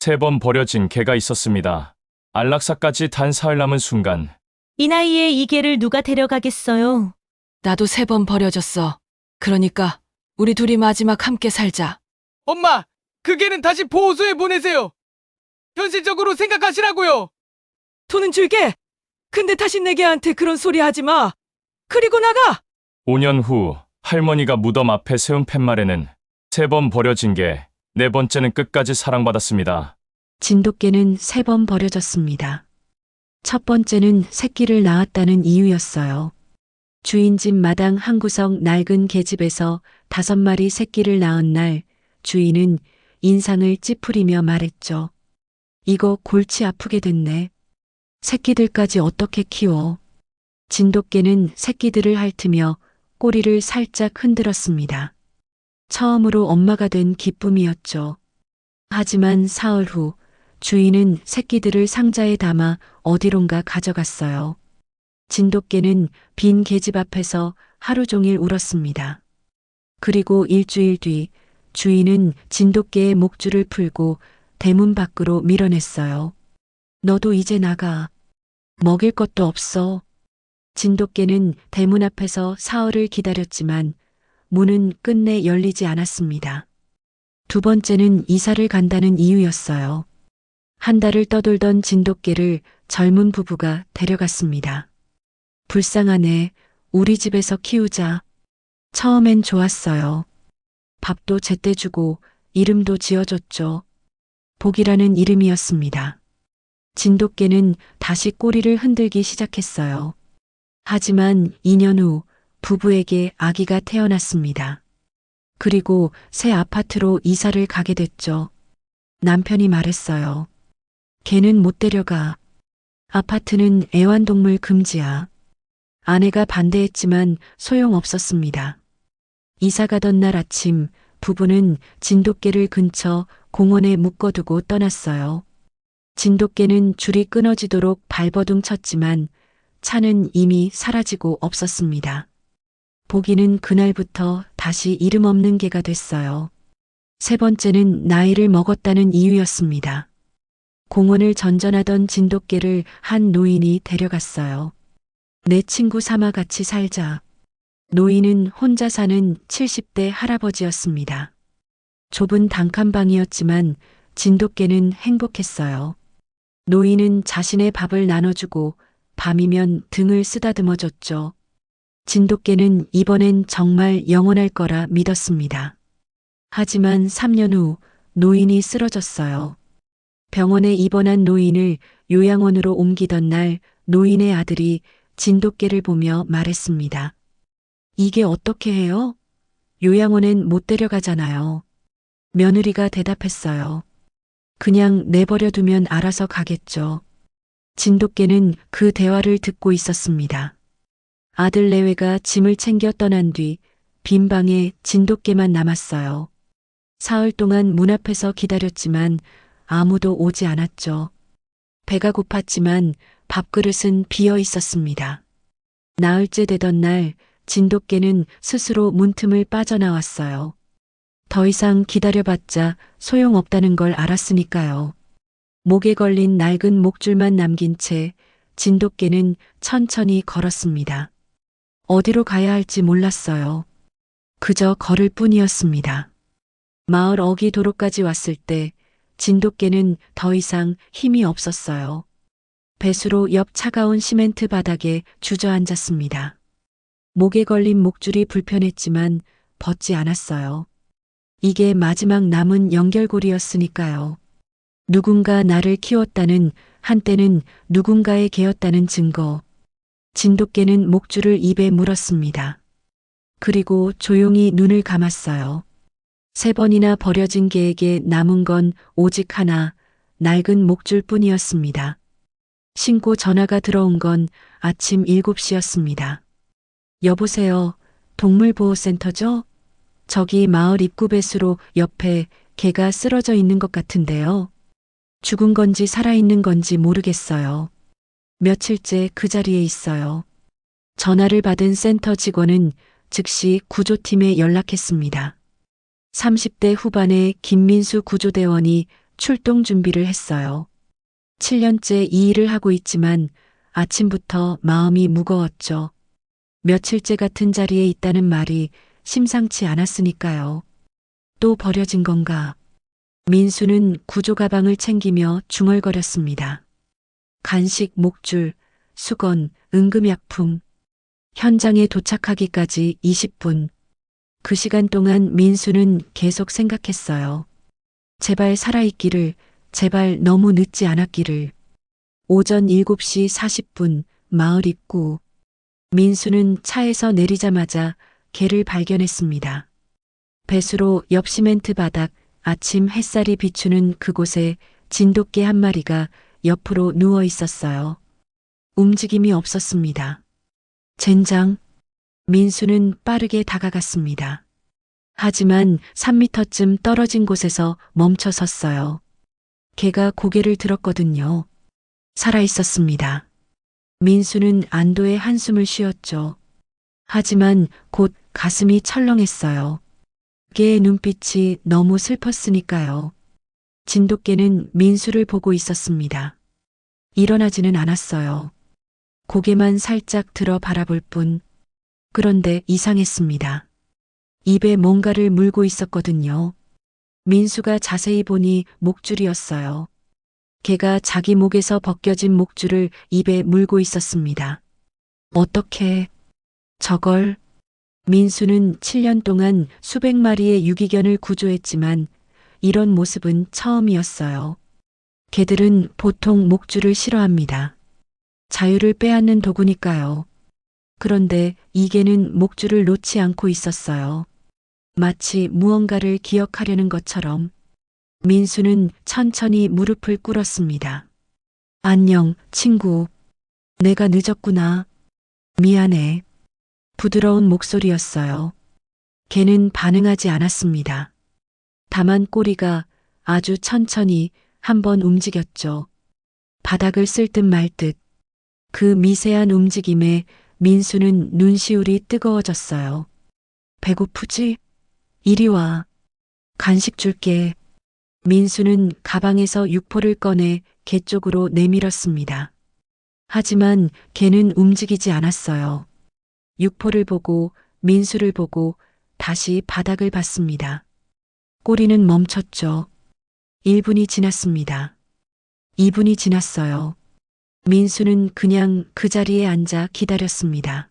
3번 버려진 개가 있었습니다. 안락사까지 단 사흘 남은 순간 이 나이에 이 개를 누가 데려가겠어요? 나도 3번 버려졌어. 그러니까 우리 둘이 마지막 함께 살자. 엄마, 그 개는 다시 보호소에 보내세요. 현실적으로 생각하시라고요. 돈은 줄게. 근데 다시 내 개한테 그런 소리 하지 마. 그리고 나가. 5년 후 할머니가 무덤 앞에 세운 팻말에는 3번 버려진 개, 4번째는 끝까지 사랑받았습니다. 진돗개는 3번 버려졌습니다. 첫 번째는 새끼를 낳았다는 이유였어요. 주인 집 마당 한 구석 낡은 계집에서 5마리 새끼를 낳은 날 주인은 인상을 찌푸리며 말했죠. 이거 골치 아프게 됐네. 새끼들까지 어떻게 키워? 진돗개는 새끼들을 핥으며 꼬리를 살짝 흔들었습니다. 처음으로 엄마가 된 기쁨이었죠. 하지만 사흘 후 주인은 새끼들을 상자에 담아 어디론가 가져갔어요. 진돗개는 빈 계집 앞에서 하루 종일 울었습니다. 그리고 일주일 뒤 주인은 진돗개의 목줄을 풀고 대문 밖으로 밀어냈어요. 너도 이제 나가. 먹일 것도 없어. 진돗개는 대문 앞에서 사흘을 기다렸지만 문은 끝내 열리지 않았습니다. 두 번째는 이사를 간다는 이유였어요. 한 달을 떠돌던 진돗개를 젊은 부부가 데려갔습니다. 불쌍하네. 우리 집에서 키우자. 처음엔 좋았어요. 밥도 제때 주고 이름도 지어줬죠. 복이라는 이름이었습니다. 진돗개는 다시 꼬리를 흔들기 시작했어요. 하지만 2년 후 부부에게 아기가 태어났습니다. 그리고 새 아파트로 이사를 가게 됐죠. 남편이 말했어요. 걔는 못 데려가. 아파트는 애완동물 금지야. 아내가 반대했지만 소용없었습니다. 이사 가던 날 아침 부부는 진돗개를 근처 공원에 묶어두고 떠났어요. 진돗개는 줄이 끊어지도록 발버둥 쳤지만 차는 이미 사라지고 없었습니다. 보기는 그날부터 다시 이름 없는 개가 됐어요. 세 번째는 나이를 먹었다는 이유였습니다. 공원을 전전하던 진돗개를 한 노인이 데려갔어요. 내 친구 삼아 같이 살자. 노인은 혼자 사는 70대 할아버지였습니다. 좁은 단칸방이었지만 진돗개는 행복했어요. 노인은 자신의 밥을 나눠주고 밤이면 등을 쓰다듬어줬죠. 진돗개는 이번엔 정말 영원할 거라 믿었습니다. 하지만 3년 후 노인이 쓰러졌어요. 병원에 입원한 노인을 요양원으로 옮기던 날 노인의 아들이 진돗개를 보며 말했습니다. 이게 어떻게 해요? 요양원엔 못 데려가잖아요. 며느리가 대답했어요. 그냥 내버려 두면 알아서 가겠죠. 진돗개는 그 대화를 듣고 있었습니다. 아들 내외가 짐을 챙겨 떠난 뒤 빈 방에 진돗개만 남았어요. 사흘 동안 문 앞에서 기다렸지만 아무도 오지 않았죠. 배가 고팠지만 밥그릇은 비어 있었습니다. 나흘째 되던 날 진돗개는 스스로 문틈을 빠져나왔어요. 더 이상 기다려봤자 소용없다는 걸 알았으니까요. 목에 걸린 낡은 목줄만 남긴 채 진돗개는 천천히 걸었습니다. 어디로 가야 할지 몰랐어요. 그저 걸을 뿐이었습니다. 마을 어귀 도로까지 왔을 때 진돗개는 더 이상 힘이 없었어요. 배수로 옆 차가운 시멘트 바닥에 주저앉았습니다. 목에 걸린 목줄이 불편했지만 벗지 않았어요. 이게 마지막 남은 연결고리였으니까요. 누군가 나를 키웠다는, 한때는 누군가의 개였다는 증거. 진돗개는 목줄을 입에 물었습니다. 그리고 조용히 눈을 감았어요. 3번이나 버려진 개에게 남은 건 오직 하나, 낡은 목줄뿐이었습니다. 신고 전화가 들어온 건 아침 7시였습니다. 여보세요, 동물보호센터죠? 저기 마을 입구 배수로 옆에 개가 쓰러져 있는 것 같은데요. 죽은 건지 살아있는 건지 모르겠어요. 며칠째 그 자리에 있어요. 전화를 받은 센터 직원은 즉시 구조팀에 연락했습니다. 30대 후반의 김민수 구조대원이 출동 준비를 했어요. 7년째 이 일을 하고 있지만 아침부터 마음이 무거웠죠. 며칠째 같은 자리에 있다는 말이 심상치 않았으니까요. 또 버려진 건가? 민수는 구조 가방을 챙기며 중얼거렸습니다. 간식, 목줄, 수건, 응급약품. 현장에 도착하기까지 20분. 그 시간 동안 민수는 계속 생각했어요. 제발 살아있기를, 제발 너무 늦지 않았기를. 오전 7시 40분, 마을 입구. 민수는 차에서 내리자마자 개를 발견했습니다. 배수로 옆 시멘트 바닥, 아침 햇살이 비추는 그곳에 진돗개 한 마리가 옆으로 누워 있었어요. 움직임이 없었습니다. 젠장. 민수는 빠르게 다가갔습니다. 하지만 3미터쯤 떨어진 곳에서 멈춰 섰어요. 개가 고개를 들었거든요. 살아 있었습니다. 민수는 안도의 한숨을 쉬었죠. 하지만 곧 가슴이 철렁했어요. 개의 눈빛이 너무 슬펐으니까요. 진돗개는 민수를 보고 있었습니다. 일어나지는 않았어요. 고개만 살짝 들어 바라볼 뿐. 그런데 이상했습니다. 입에 뭔가를 물고 있었거든요. 민수가 자세히 보니 목줄이었어요. 개가 자기 목에서 벗겨진 목줄을 입에 물고 있었습니다. 어떻게 저걸? 민수는 7년 동안 수백 마리의 유기견을 구조했지만 이런 모습은 처음이었어요. 개들은 보통 목줄을 싫어합니다. 자유를 빼앗는 도구니까요. 그런데 이 개는 목줄을 놓지 않고 있었어요. 마치 무언가를 기억하려는 것처럼. 민수는 천천히 무릎을 꿇었습니다. 안녕, 친구. 내가 늦었구나. 미안해. 부드러운 목소리였어요. 개는 반응하지 않았습니다. 다만 꼬리가 아주 천천히 한번 움직였죠. 바닥을 쓸 듯 말 듯. 그 미세한 움직임에 민수는 눈시울이 뜨거워졌어요. 배고프지? 이리 와. 간식 줄게. 민수는 가방에서 육포를 꺼내 개 쪽으로 내밀었습니다. 하지만 개는 움직이지 않았어요. 육포를 보고 민수를 보고 다시 바닥을 봤습니다. 꼬리는 멈췄죠. 1분이 지났습니다. 2분이 지났어요. 민수는 그냥 그 자리에 앉아 기다렸습니다.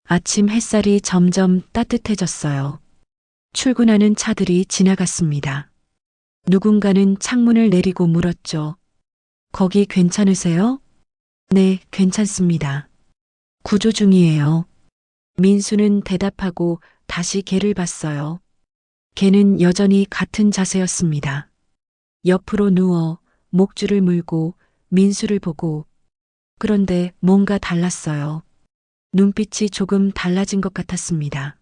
아침 햇살이 점점 따뜻해졌어요. 출근하는 차들이 지나갔습니다. 누군가는 창문을 내리고 물었죠. 거기 괜찮으세요? 네, 괜찮습니다. 구조 중이에요. 민수는 대답하고 다시 개를 봤어요. 개는 여전히 같은 자세였습니다. 옆으로 누워 목줄을 물고 민수를 보고. 그런데 뭔가 달랐어요. 눈빛이 조금 달라진 것 같았습니다.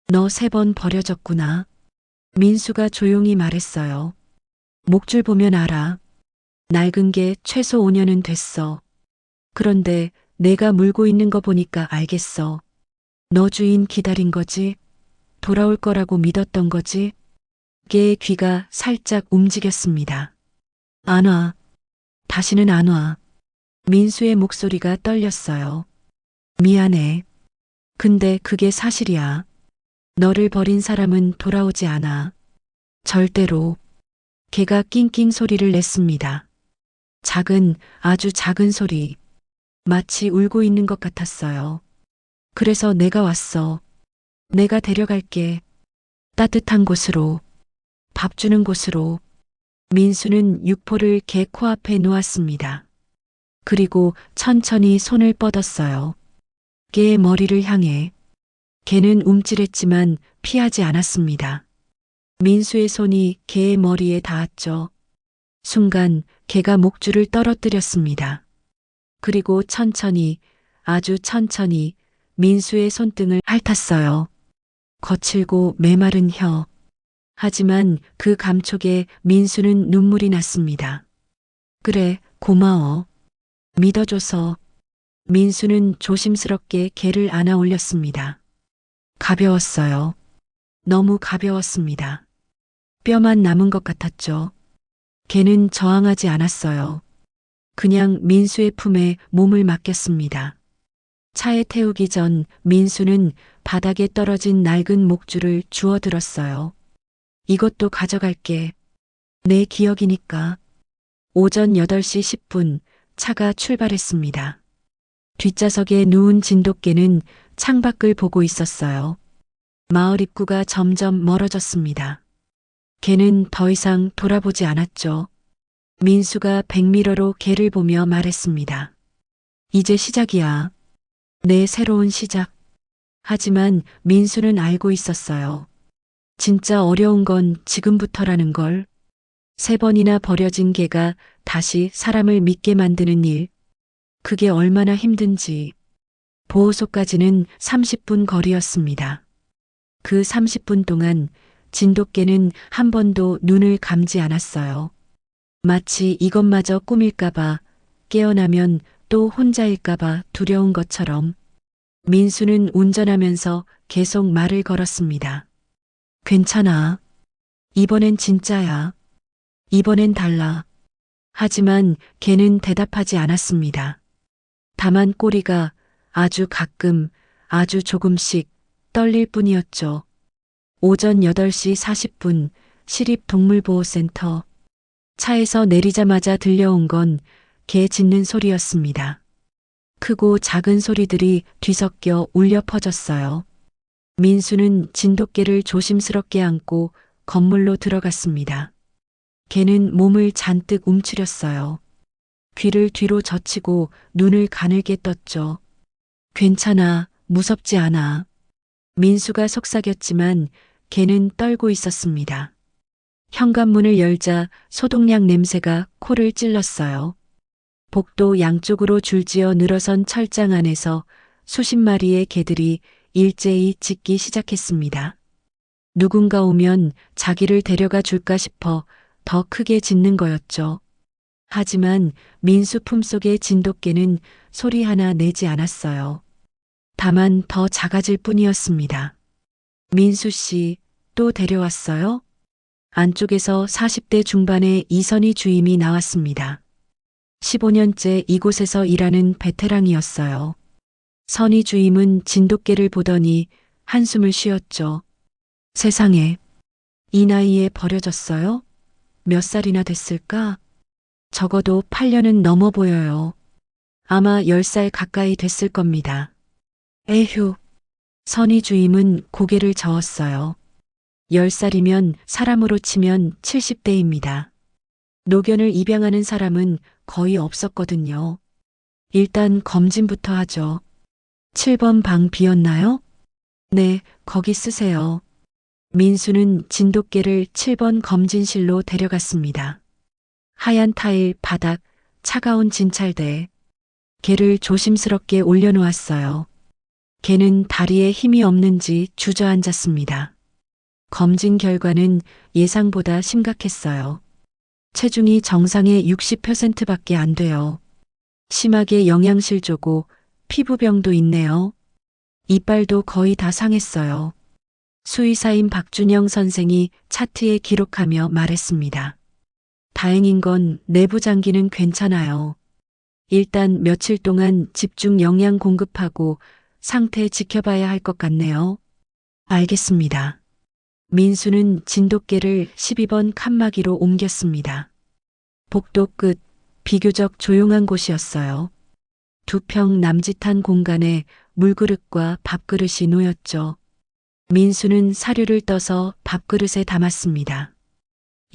너 3번 버려졌구나. 민수가 조용히 말했어요. 목줄 보면 알아. 낡은 게 최소 5년은 됐어. 그런데 내가 물고 있는 거 보니까 알겠어. 너 주인 기다린 거지? 돌아올 거라고 믿었던 거지? 개의 귀가 살짝 움직였습니다. 안 와. 다시는 안 와. 민수의 목소리가 떨렸어요. 미안해. 근데 그게 사실이야. 너를 버린 사람은 돌아오지 않아. 절대로. 개가 낑낑 소리를 냈습니다. 작은, 아주 작은 소리. 마치 울고 있는 것 같았어요. 그래서 내가 왔어. 내가 데려갈게. 따뜻한 곳으로. 밥 주는 곳으로. 민수는 육포를 개 코앞에 놓았습니다. 그리고 천천히 손을 뻗었어요. 개의 머리를 향해. 개는 움찔했지만 피하지 않았습니다. 민수의 손이 개의 머리에 닿았죠. 순간 개가 목줄을 떨어뜨렸습니다. 그리고 천천히, 아주 천천히 민수의 손등을 핥았어요. 거칠고 메마른 혀. 하지만 그 감촉에 민수는 눈물이 났습니다. 그래, 고마워. 믿어줘서. 민수는 조심스럽게 개를 안아 올렸습니다. 가벼웠어요. 너무 가벼웠습니다. 뼈만 남은 것 같았죠. 걔는 저항하지 않았어요. 그냥 민수의 품에 몸을 맡겼습니다. 차에 태우기 전 민수는 바닥에 떨어진 낡은 목줄을 주워 들었어요. 이것도 가져갈게. 내 기억이니까. 오전 8시 10분 차가 출발했습니다. 뒷좌석에 누운 진돗개는 창밖을 보고 있었어요. 마을 입구가 점점 멀어졌습니다. 걔는 더 이상 돌아보지 않았죠. 민수가 백미러로 걔를 보며 말했습니다. 이제 시작이야. 내 새로운 시작. 하지만 민수는 알고 있었어요. 진짜 어려운 건 지금부터라는 걸. 3번이나 버려진 개가 다시 사람을 믿게 만드는 일. 그게 얼마나 힘든지. 보호소까지는 30분 거리였습니다. 그 30분 동안 진돗개는 한 번도 눈을 감지 않았어요. 마치 이것마저 꿈일까봐, 깨어나면 또 혼자일까봐 두려운 것처럼. 민수는 운전하면서 계속 말을 걸었습니다. 괜찮아. 이번엔 진짜야. 이번엔 달라. 하지만 걔는 대답하지 않았습니다. 다만 꼬리가 아주 가끔, 아주 조금씩 떨릴 뿐이었죠. 오전 8시 40분 시립동물보호센터. 차에서 내리자마자 들려온 건 개 짖는 소리였습니다. 크고 작은 소리들이 뒤섞여 울려 퍼졌어요. 민수는 진돗개를 조심스럽게 안고 건물로 들어갔습니다. 개는 몸을 잔뜩 움츠렸어요. 귀를 뒤로 젖히고 눈을 가늘게 떴죠. 괜찮아, 무섭지 않아. 민수가 속삭였지만 개는 떨고 있었습니다. 현관문을 열자 소독약 냄새가 코를 찔렀어요. 복도 양쪽으로 줄지어 늘어선 철장 안에서 수십 마리의 개들이 일제히 짖기 시작했습니다. 누군가 오면 자기를 데려가 줄까 싶어 더 크게 짖는 거였죠. 하지만 민수 품속의 진돗개는 소리 하나 내지 않았어요. 다만 더 작아질 뿐이었습니다. 민수 씨, 또 데려왔어요? 안쪽에서 40대 중반의 이선희 주임이 나왔습니다. 15년째 이곳에서 일하는 베테랑이었어요. 선희 주임은 진돗개를 보더니 한숨을 쉬었죠. 세상에, 이 나이에 버려졌어요? 몇 살이나 됐을까? 적어도 8년은 넘어 보여요. 아마 10살 가까이 됐을 겁니다. 에휴. 선희 주임은 고개를 저었어요. 10살이면 사람으로 치면 70대입니다. 노견을 입양하는 사람은 거의 없었거든요. 일단 검진부터 하죠. 7번 방 비었나요? 네, 거기 쓰세요. 민수는 진돗개를 7번 검진실로 데려갔습니다. 하얀 타일, 바닥, 차가운 진찰대. 개를 조심스럽게 올려놓았어요. 개는 다리에 힘이 없는지 주저앉았습니다. 검진 결과는 예상보다 심각했어요. 체중이 정상의 60%밖에 안 돼요. 심하게 영양실조고 피부병도 있네요. 이빨도 거의 다 상했어요. 수의사인 박준영 선생이 차트에 기록하며 말했습니다. 다행인 건 내부 장기는 괜찮아요. 일단 며칠 동안 집중 영양 공급하고 상태 지켜봐야 할 것 같네요. 알겠습니다. 민수는 진돗개를 12번 칸막이로 옮겼습니다. 복도 끝, 비교적 조용한 곳이었어요. 2평 남짓한 공간에 물그릇과 밥그릇이 놓였죠. 민수는 사료를 떠서 밥그릇에 담았습니다.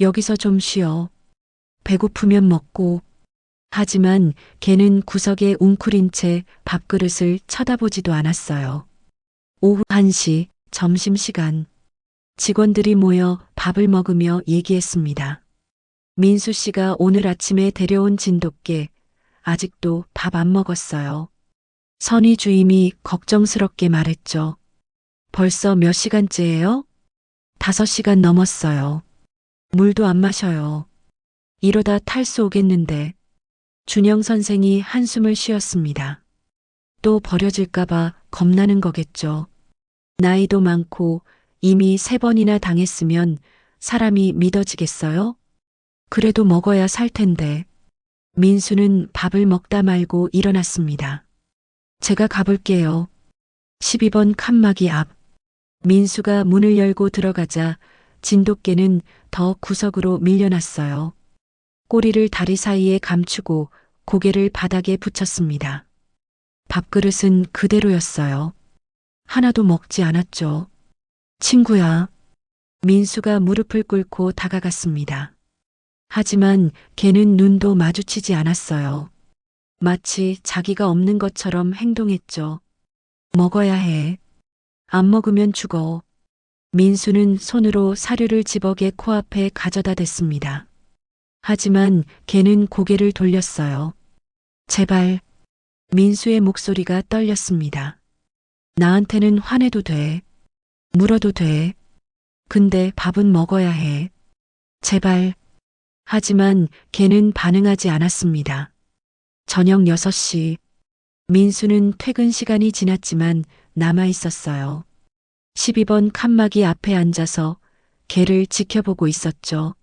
여기서 좀 쉬어. 배고프면 먹고. 하지만 개는 구석에 웅크린 채 밥그릇을 쳐다보지도 않았어요. 오후 1시, 점심시간. 직원들이 모여 밥을 먹으며 얘기했습니다. 민수 씨가 오늘 아침에 데려온 진돗개, 아직도 밥 안 먹었어요. 선희 주임이 걱정스럽게 말했죠. 벌써 몇 시간째예요? 5시간 넘었어요. 물도 안 마셔요. 이러다 탈수 오겠는데. 준영 선생이 한숨을 쉬었습니다. 또 버려질까봐 겁나는 거겠죠. 나이도 많고 이미 3번이나 당했으면 사람이 믿어지겠어요? 그래도 먹어야 살 텐데. 민수는 밥을 먹다 말고 일어났습니다. 제가 가볼게요. 12번 칸막이 앞. 민수가 문을 열고 들어가자 진돗개는 더 구석으로 밀려났어요. 꼬리를 다리 사이에 감추고 고개를 바닥에 붙였습니다. 밥그릇은 그대로였어요. 하나도 먹지 않았죠. 친구야. 민수가 무릎을 꿇고 다가갔습니다. 하지만 개는 눈도 마주치지 않았어요. 마치 자기가 없는 것처럼 행동했죠. 먹어야 해. 안 먹으면 죽어. 민수는 손으로 사료를 집어개 코앞에 가져다 댔습니다. 하지만 개는 고개를 돌렸어요. 제발. 민수의 목소리가 떨렸습니다. 나한테는 화내도 돼. 물어도 돼. 근데 밥은 먹어야 해. 제발. 하지만 개는 반응하지 않았습니다. 저녁 6시. 민수는 퇴근 시간이 지났지만 남아 있었어요. 12번 칸막이 앞에 앉아서 개를 지켜보고 있었죠.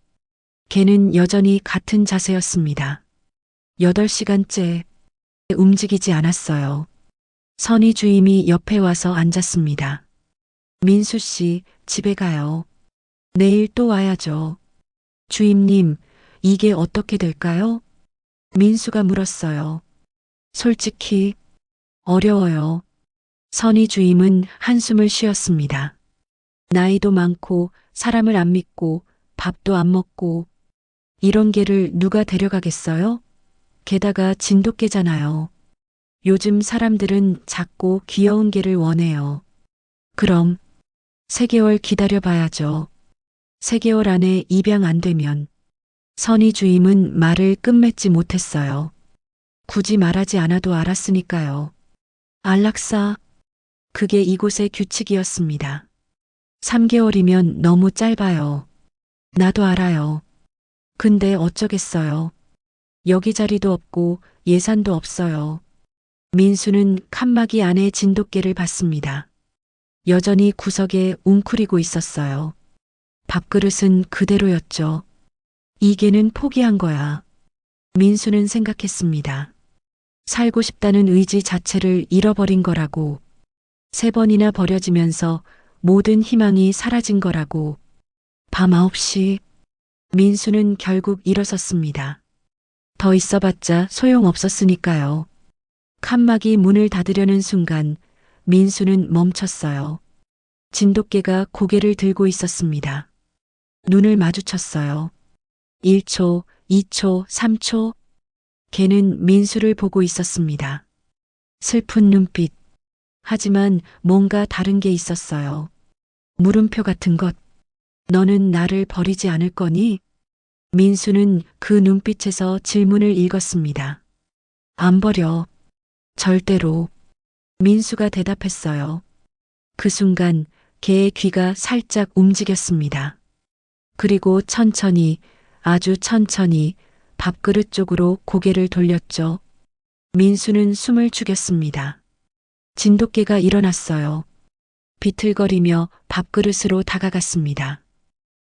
개는 여전히 같은 자세였습니다. 8시간째 움직이지 않았어요. 선희 주임이 옆에 와서 앉았습니다. 민수 씨, 집에 가요. 내일 또 와야죠. 주임님, 이게 어떻게 될까요? 민수가 물었어요. 솔직히 어려워요. 선희 주임은 한숨을 쉬었습니다. 나이도 많고 사람을 안 믿고 밥도 안 먹고 이런 개를 누가 데려가겠어요? 게다가 진돗개잖아요. 요즘 사람들은 작고 귀여운 개를 원해요. 그럼 3개월 기다려 봐야죠. 3개월 안에 입양 안 되면. 선희 주임은 말을 끝맺지 못했어요. 굳이 말하지 않아도 알았으니까요. 안락사. 그게 이곳의 규칙이었습니다. 3개월이면 너무 짧아요. 나도 알아요. 근데 어쩌겠어요. 여기 자리도 없고 예산도 없어요. 민수는 칸막이 안에 진돗개를 봤습니다. 여전히 구석에 웅크리고 있었어요. 밥그릇은 그대로였죠. 이 개는 포기한 거야. 민수는 생각했습니다. 살고 싶다는 의지 자체를 잃어버린 거라고. 3번이나 버려지면서 모든 희망이 사라진 거라고. 밤 9시. 민수는 결국 일어섰습니다. 더 있어봤자 소용없었으니까요. 칸막이 문을 닫으려는 순간 민수는 멈췄어요. 진돗개가 고개를 들고 있었습니다. 눈을 마주쳤어요. 1초, 2초, 3초. 개는 민수를 보고 있었습니다. 슬픈 눈빛. 하지만 뭔가 다른 게 있었어요. 물음표 같은 것. 너는 나를 버리지 않을 거니? 민수는 그 눈빛에서 질문을 읽었습니다. 안 버려. 절대로. 민수가 대답했어요. 그 순간 개의 귀가 살짝 움직였습니다. 그리고 천천히, 아주 천천히 밥그릇 쪽으로 고개를 돌렸죠. 민수는 숨을 죽였습니다. 진돗개가 일어났어요. 비틀거리며 밥그릇으로 다가갔습니다.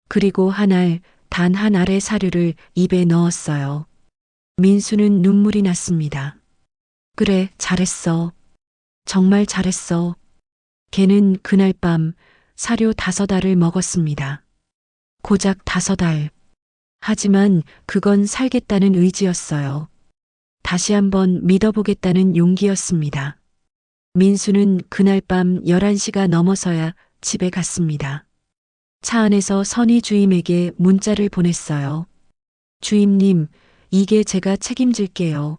그리고 한 알, 단 한 알의 사료를 입에 넣었어요. 민수는 눈물이 났습니다. 그래, 잘했어. 정말 잘했어. 개는 그날 밤 사료 5알을 먹었습니다. 고작 5알. 하지만 그건 살겠다는 의지였어요. 다시 한번 믿어보겠다는 용기였습니다. 민수는 그날 밤 11시가 넘어서야 집에 갔습니다. 차 안에서 선희 주임에게 문자를 보냈어요. 주임님, 이게 제가 책임질게요.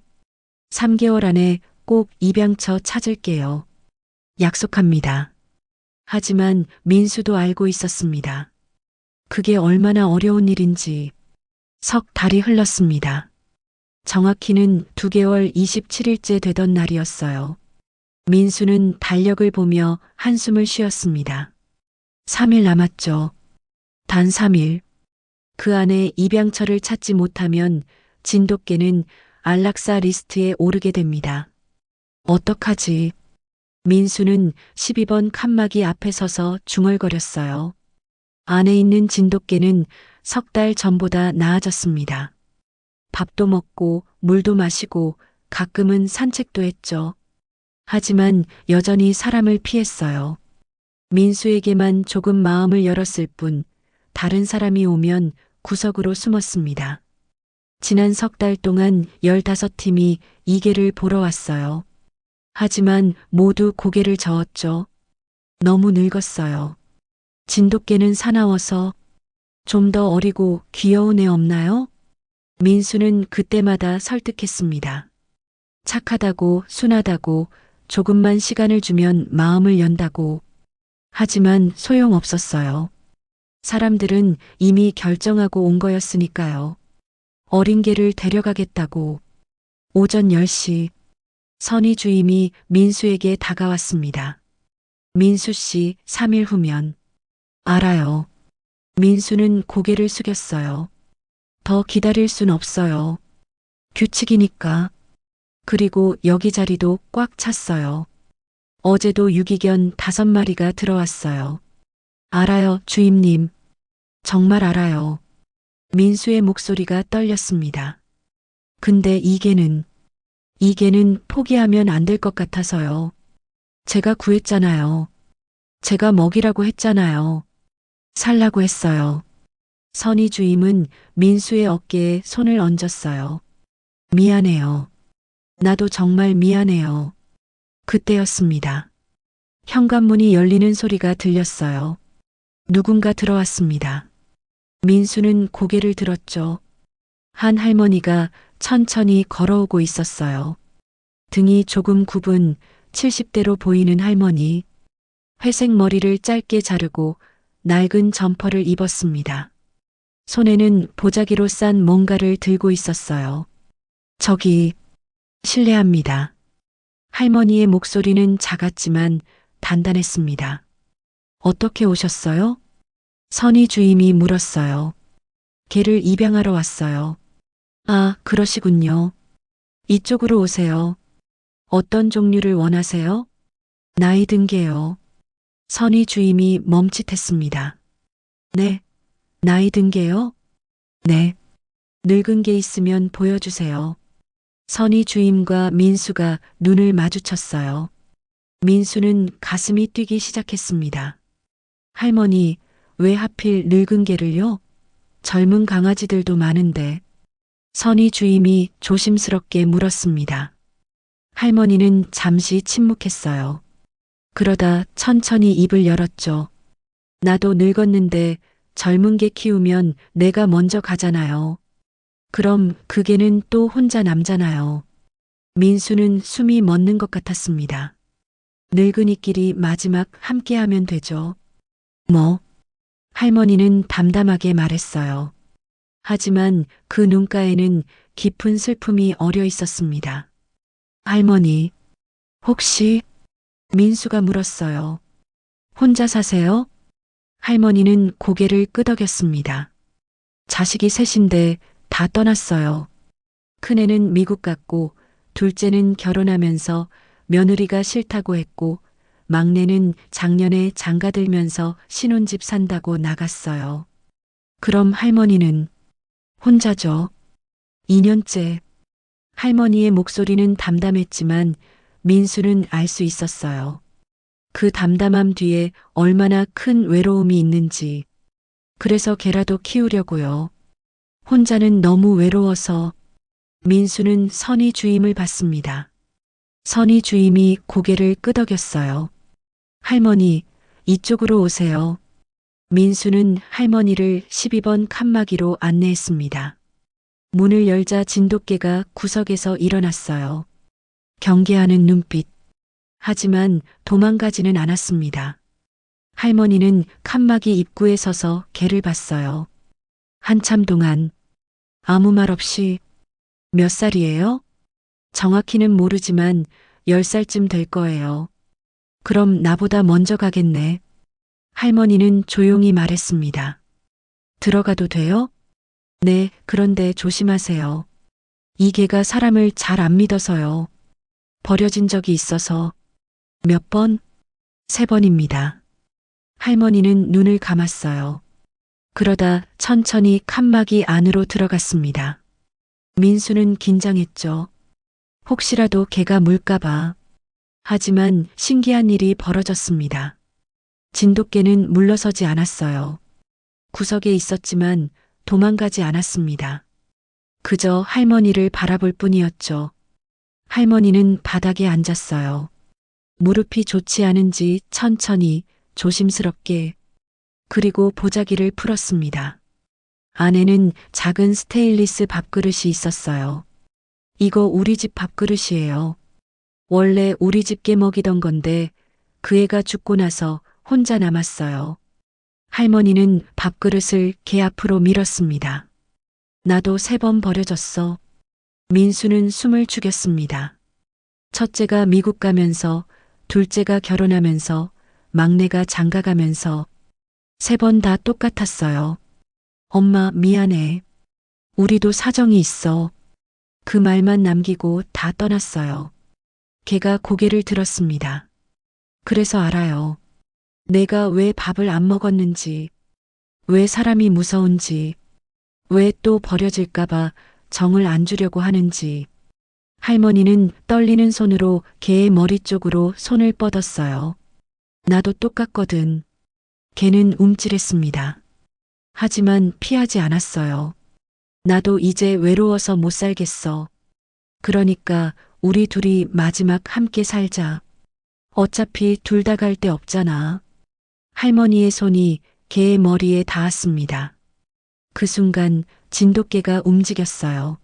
3개월 안에 꼭 입양처 찾을게요. 약속합니다. 하지만 민수도 알고 있었습니다. 그게 얼마나 어려운 일인지. 석 달이 흘렀습니다. 정확히는 2개월 27일째 되던 날이었어요. 민수는 달력을 보며 한숨을 쉬었습니다. 3일 남았죠. 단 3일. 그 안에 입양처를 찾지 못하면 진돗개는 안락사 리스트에 오르게 됩니다. 어떡하지? 민수는 12번 칸막이 앞에 서서 중얼거렸어요. 안에 있는 진돗개는 석 달 전보다 나아졌습니다. 밥도 먹고 물도 마시고 가끔은 산책도 했죠. 하지만 여전히 사람을 피했어요. 민수에게만 조금 마음을 열었을 뿐 다른 사람이 오면 구석으로 숨었습니다. 지난 석 달 동안 15팀이 이계를 보러 왔어요. 하지만 모두 고개를 저었죠. 너무 늙었어요. 진돗개는 사나워서 좀 더 어리고 귀여운 애 없나요? 민수는 그때마다 설득했습니다. 착하다고, 순하다고, 조금만 시간을 주면 마음을 연다고. 하지만 소용없었어요. 사람들은 이미 결정하고 온 거였으니까요. 어린 개를 데려가겠다고. 오전 10시, 선희 주임이 민수에게 다가왔습니다. 민수 씨, 3일 후면. 알아요. 민수는 고개를 숙였어요. 더 기다릴 순 없어요. 규칙이니까. 그리고 여기 자리도 꽉 찼어요. 어제도 유기견 5마리가 들어왔어요. 알아요, 주임님. 정말 알아요. 민수의 목소리가 떨렸습니다. 근데 이게는 포기하면 안 될 것 같아서요. 제가 구했잖아요. 제가 먹이라고 했잖아요. 살라고 했어요. 선희 주임은 민수의 어깨에 손을 얹었어요. 미안해요. 나도 정말 미안해요. 그때였습니다. 현관문이 열리는 소리가 들렸어요. 누군가 들어왔습니다. 민수는 고개를 들었죠. 한 할머니가 천천히 걸어오고 있었어요. 등이 조금 굽은 70대로 보이는 할머니. 회색 머리를 짧게 자르고 낡은 점퍼를 입었습니다. 손에는 보자기로 싼 뭔가를 들고 있었어요. 저기, 실례합니다. 할머니의 목소리는 작았지만 단단했습니다. 어떻게 오셨어요? 선희 주임이 물었어요. 개를 입양하러 왔어요. 아, 그러시군요. 이쪽으로 오세요. 어떤 종류를 원하세요? 나이 든 개요. 선희 주임이 멈칫했습니다. 네, 나이 든 개요? 네. 늙은 게 있으면 보여주세요. 선희 주임과 민수가 눈을 마주쳤어요. 민수는 가슴이 뛰기 시작했습니다. 할머니, 왜 하필 늙은 개를요? 젊은 강아지들도 많은데. 선희 주임이 조심스럽게 물었습니다. 할머니는 잠시 침묵했어요. 그러다 천천히 입을 열었죠. 나도 늙었는데 젊은 개 키우면 내가 먼저 가잖아요. 그럼 그 개는 또 혼자 남잖아요. 민수는 숨이 멎는 것 같았습니다. 늙은이끼리 마지막 함께하면 되죠. 뭐? 할머니는 담담하게 말했어요. 하지만 그 눈가에는 깊은 슬픔이 어려 있었습니다. 할머니, 혹시? 민수가 물었어요. 혼자 사세요? 할머니는 고개를 끄덕였습니다. 자식이 셋인데 다 떠났어요. 큰애는 미국 갔고, 둘째는 결혼하면서 며느리가 싫다고 했고, 막내는 작년에 장가들면서 신혼집 산다고 나갔어요. 그럼 할머니는 혼자죠. 2년째. 할머니의 목소리는 담담했지만 민수는 알 수 있었어요. 그 담담함 뒤에 얼마나 큰 외로움이 있는지. 그래서 개라도 키우려고요. 혼자는 너무 외로워서. 민수는 선희 주임을 봤습니다. 선희 주임이 고개를 끄덕였어요. 할머니, 이쪽으로 오세요. 민수는 할머니를 12번 칸막이로 안내했습니다. 문을 열자 진돗개가 구석에서 일어났어요. 경계하는 눈빛. 하지만 도망가지는 않았습니다. 할머니는 칸막이 입구에 서서 개를 봤어요. 한참 동안 아무 말 없이 몇 살이에요? 정확히는 모르지만 10살쯤 될 거예요. 그럼 나보다 먼저 가겠네. 할머니는 조용히 말했습니다. 들어가도 돼요? 네, 그런데 조심하세요. 이 개가 사람을 잘 안 믿어서요. 버려진 적이 있어서. 몇 번? 3번입니다. 할머니는 눈을 감았어요. 그러다 천천히 칸막이 안으로 들어갔습니다. 민수는 긴장했죠. 혹시라도 개가 물까봐. 하지만 신기한 일이 벌어졌습니다. 진돗개는 물러서지 않았어요. 구석에 있었지만 도망가지 않았습니다. 그저 할머니를 바라볼 뿐이었죠. 할머니는 바닥에 앉았어요. 무릎이 좋지 않은지 천천히 조심스럽게 그리고 보자기를 풀었습니다. 안에는 작은 스테인리스 밥그릇이 있었어요. 이거 우리 집 밥그릇이에요. 원래 우리 집 개 먹이던 건데 그 애가 죽고 나서 혼자 남았어요. 할머니는 밥그릇을 개 앞으로 밀었습니다. 나도 3번 버려졌어. 민수는 숨을 죽였습니다. 첫째가 미국 가면서, 둘째가 결혼하면서, 막내가 장가가면서 3번 다 똑같았어요. 엄마 미안해. 우리도 사정이 있어. 그 말만 남기고 다 떠났어요. 걔가 고개를 들었습니다. 그래서 알아요. 내가 왜 밥을 안 먹었는지, 왜 사람이 무서운지, 왜 또 버려질까봐 정을 안 주려고 하는지. 할머니는 떨리는 손으로 개의 머리 쪽으로 손을 뻗었어요. 나도 똑같거든. 개는 움찔했습니다. 하지만 피하지 않았어요. 나도 이제 외로워서 못 살겠어. 그러니까 우리 둘이 마지막 함께 살자. 어차피 둘 다 갈 데 없잖아. 할머니의 손이 개의 머리에 닿았습니다. 그 순간 진돗개가 움직였어요.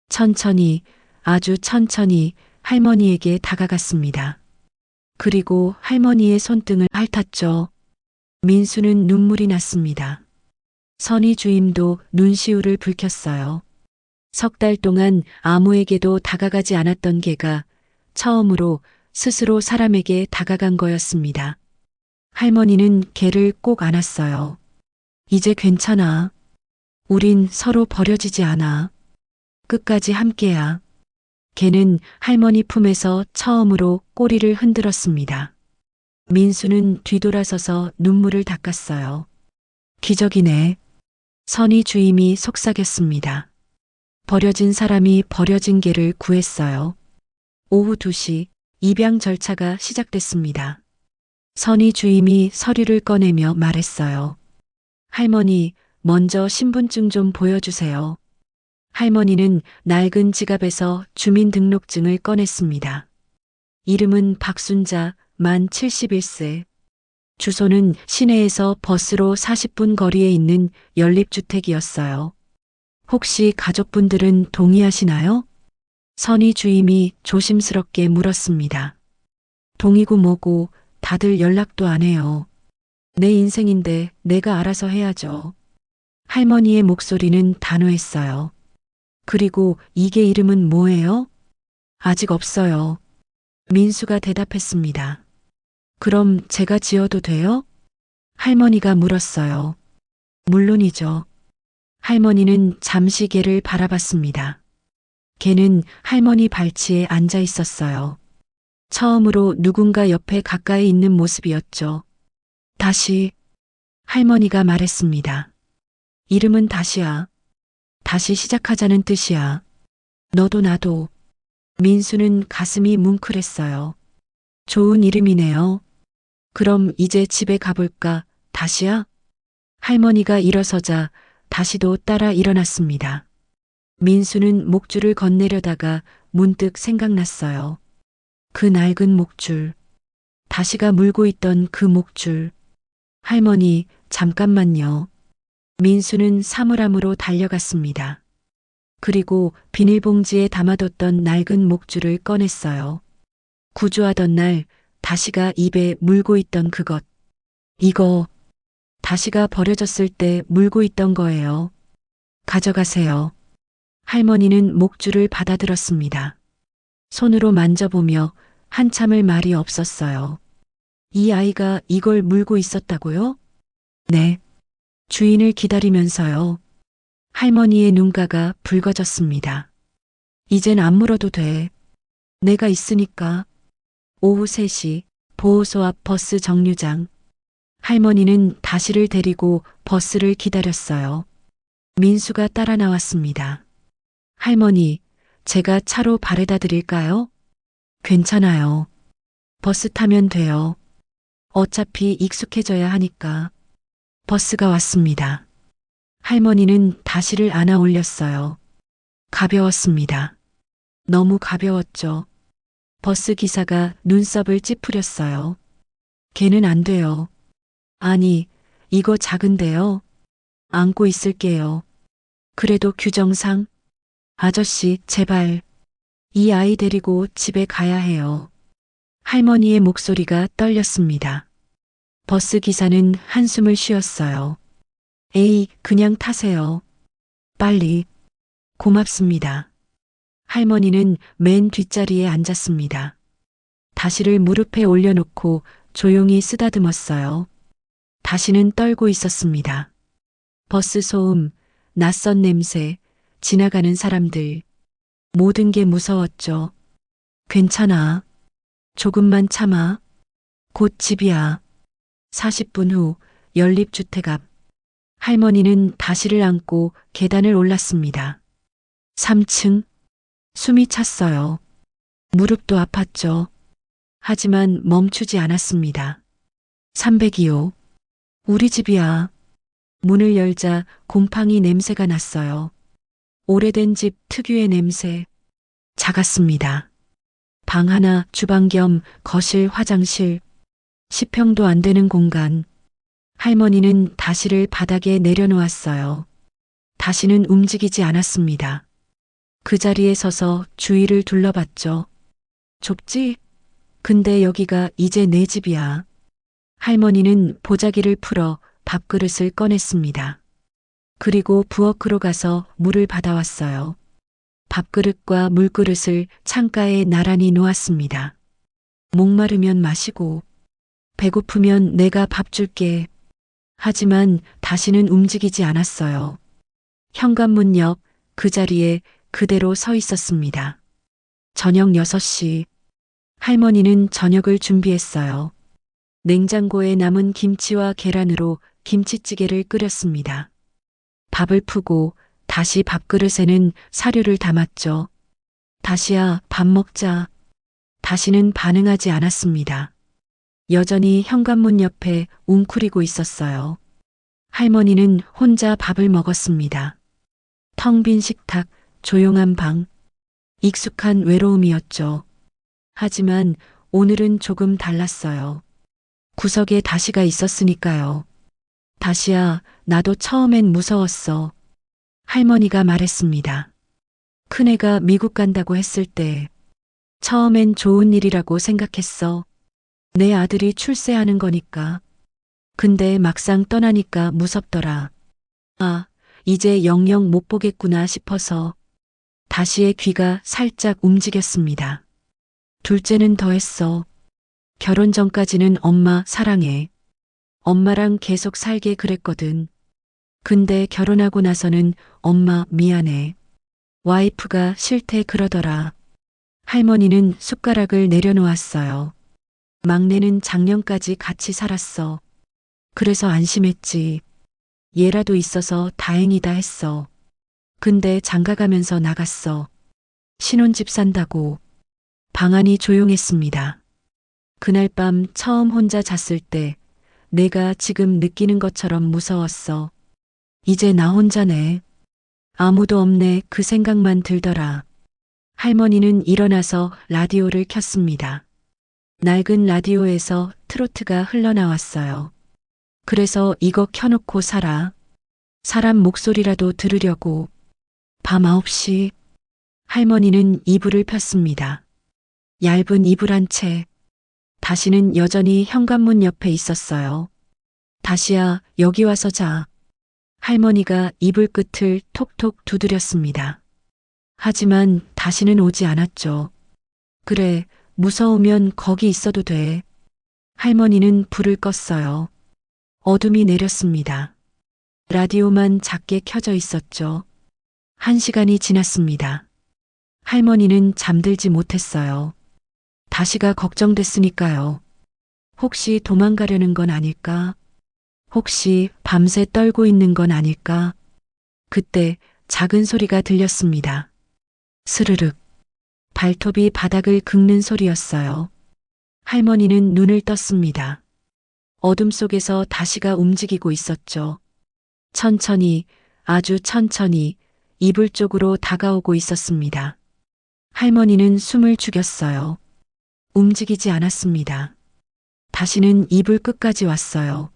천천히, 아주 천천히 할머니에게 다가갔습니다. 그리고 할머니의 손등을 핥았죠. 민수는 눈물이 났습니다. 선희 주임도 눈시울을 붉혔어요. 3달 동안 아무에게도 다가가지 않았던 개가 처음으로 스스로 사람에게 다가간 거였습니다. 할머니는 개를 꼭 안았어요. 이제 괜찮아. 우린 서로 버려지지 않아. 끝까지 함께야. 개는 할머니 품에서 처음으로 꼬리를 흔들었습니다. 민수는 뒤돌아서서 눈물을 닦았어요. 기적이네. 선희 주임이 속삭였습니다. 버려진 사람이 버려진 개를 구했어요. 오후 2시 입양 절차가 시작됐습니다. 선희 주임이 서류를 꺼내며 말했어요. 할머니, 먼저 신분증 좀 보여주세요. 할머니는 낡은 지갑에서 주민등록증을 꺼냈습니다. 이름은 박순자, 만 71세. 주소는 시내에서 버스로 40분 거리에 있는 연립주택이었어요. 혹시 가족분들은 동의하시나요? 선희 주임이 조심스럽게 물었습니다. 동의고 뭐고 다들 연락도 안 해요. 내 인생인데 내가 알아서 해야죠. 할머니의 목소리는 단호했어요. 그리고 이게 이름은 뭐예요? 아직 없어요. 민수가 대답했습니다. 그럼 제가 지어도 돼요? 할머니가 물었어요. 물론이죠. 할머니는 잠시 개를 바라봤습니다. 개는 할머니 발치에 앉아 있었어요. 처음으로 누군가 옆에 가까이 있는 모습이었죠. 다시, 할머니가 말했습니다. 이름은 다시야. 다시 시작하자는 뜻이야. 너도 나도. 민수는 가슴이 뭉클했어요. 좋은 이름이네요. 그럼 이제 집에 가볼까, 다시야? 할머니가 일어서자 다시도 따라 일어났습니다. 민수는 목줄을 건네려다가 문득 생각났어요. 그 낡은 목줄. 다시가 물고 있던 그 목줄. 할머니, 잠깐만요. 민수는 사물함으로 달려갔습니다. 그리고 비닐봉지에 담아뒀던 낡은 목줄을 꺼냈어요. 구조하던 날 다시가 입에 물고 있던 그것. 이거 다시가 버려졌을 때 물고 있던 거예요. 가져가세요. 할머니는 목줄을 받아들었습니다. 손으로 만져보며 한참을 말이 없었어요. 이 아이가 이걸 물고 있었다고요? 네. 주인을 기다리면서요. 할머니의 눈가가 붉어졌습니다. 이젠 안 물어도 돼. 내가 있으니까. 오후 3시 보호소 앞 버스 정류장. 할머니는 다시를 데리고 버스를 기다렸어요. 민수가 따라 나왔습니다. 할머니, 제가 차로 바래다 드릴까요? 괜찮아요. 버스 타면 돼요. 어차피 익숙해져야 하니까. 버스가 왔습니다. 할머니는 다시를 안아 올렸어요. 가벼웠습니다. 너무 가벼웠죠. 버스 기사가 눈썹을 찌푸렸어요. 걔는 안 돼요. 아니, 이거 작은데요. 안고 있을게요. 그래도 규정상. 아저씨, 제발. 이 아이 데리고 집에 가야 해요. 할머니의 목소리가 떨렸습니다. 버스 기사는 한숨을 쉬었어요. 에이, 그냥 타세요. 빨리. 고맙습니다. 할머니는 맨 뒷자리에 앉았습니다. 다시를 무릎에 올려놓고 조용히 쓰다듬었어요. 다시는 떨고 있었습니다. 버스 소음, 낯선 냄새, 지나가는 사람들. 모든 게 무서웠죠. 괜찮아. 조금만 참아. 곧 집이야. 40분 후 연립주택 앞. 할머니는 다시를 안고 계단을 올랐습니다. 3층. 숨이 찼어요. 무릎도 아팠죠. 하지만 멈추지 않았습니다. 302호. 우리 집이야. 문을 열자 곰팡이 냄새가 났어요. 오래된 집 특유의 냄새. 작았습니다. 방 하나, 주방 겸 거실, 화장실. 10평도 안 되는 공간. 할머니는 다시를 바닥에 내려놓았어요. 다시는 움직이지 않았습니다. 그 자리에 서서 주위를 둘러봤죠. 좁지? 근데 여기가 이제 내 집이야. 할머니는 보자기를 풀어 밥그릇을 꺼냈습니다. 그리고 부엌으로 가서 물을 받아왔어요. 밥그릇과 물그릇을 창가에 나란히 놓았습니다. 목마르면 마시고, 배고프면 내가 밥 줄게. 하지만 다시는 움직이지 않았어요. 현관문 옆 그 자리에 그대로 서 있었습니다. 저녁 6시. 할머니는 저녁을 준비했어요. 냉장고에 남은 김치와 계란으로 김치찌개를 끓였습니다. 밥을 푸고 다시 밥그릇에는 사료를 담았죠. 다시야, 밥 먹자. 다시는 반응하지 않았습니다. 여전히 현관문 옆에 웅크리고 있었어요. 할머니는 혼자 밥을 먹었습니다. 텅 빈 식탁, 조용한 방. 익숙한 외로움이었죠. 하지만 오늘은 조금 달랐어요. 구석에 다시가 있었으니까요. 다시야, 나도 처음엔 무서웠어. 할머니가 말했습니다. 큰애가 미국 간다고 했을 때 처음엔 좋은 일이라고 생각했어. 내 아들이 출세하는 거니까. 근데 막상 떠나니까 무섭더라. 아, 이제 영영 못 보겠구나 싶어서. 다시의 귀가 살짝 움직였습니다. 둘째는 더했어. 결혼 전까지는 엄마 사랑해. 엄마랑 계속 살게 그랬거든. 근데 결혼하고 나서는 엄마 미안해. 와이프가 싫대 그러더라. 할머니는 숟가락을 내려놓았어요. 막내는 작년까지 같이 살았어. 그래서 안심했지. 얘라도 있어서 다행이다 했어. 근데 장가가면서 나갔어. 신혼집 산다고. 방안이 조용했습니다. 그날 밤 처음 혼자 잤을 때 내가 지금 느끼는 것처럼 무서웠어. 이제 나 혼자네. 아무도 없네 그 생각만 들더라. 할머니는 일어나서 라디오를 켰습니다. 낡은 라디오에서 트로트가 흘러나왔어요. 그래서 이거 켜놓고 살아. 사람 목소리라도 들으려고. 밤 9시. 할머니는 이불을 폈습니다. 얇은 이불 한 채. 다시는 여전히 현관문 옆에 있었어요. 다시야, 여기 와서 자. 할머니가 이불 끝을 톡톡 두드렸습니다. 하지만 다시는 오지 않았죠. 그래, 무서우면 거기 있어도 돼. 할머니는 불을 껐어요. 어둠이 내렸습니다. 라디오만 작게 켜져 있었죠. 1시간이 지났습니다. 할머니는 잠들지 못했어요. 다시가 걱정됐으니까요. 혹시 도망가려는 건 아닐까? 혹시 밤새 떨고 있는 건 아닐까? 그때 작은 소리가 들렸습니다. 스르륵. 발톱이 바닥을 긁는 소리였어요. 할머니는 눈을 떴습니다. 어둠 속에서 다시가 움직이고 있었죠. 천천히, 아주 천천히 이불 쪽으로 다가오고 있었습니다. 할머니는 숨을 죽였어요. 움직이지 않았습니다. 다시는 이불 끝까지 왔어요.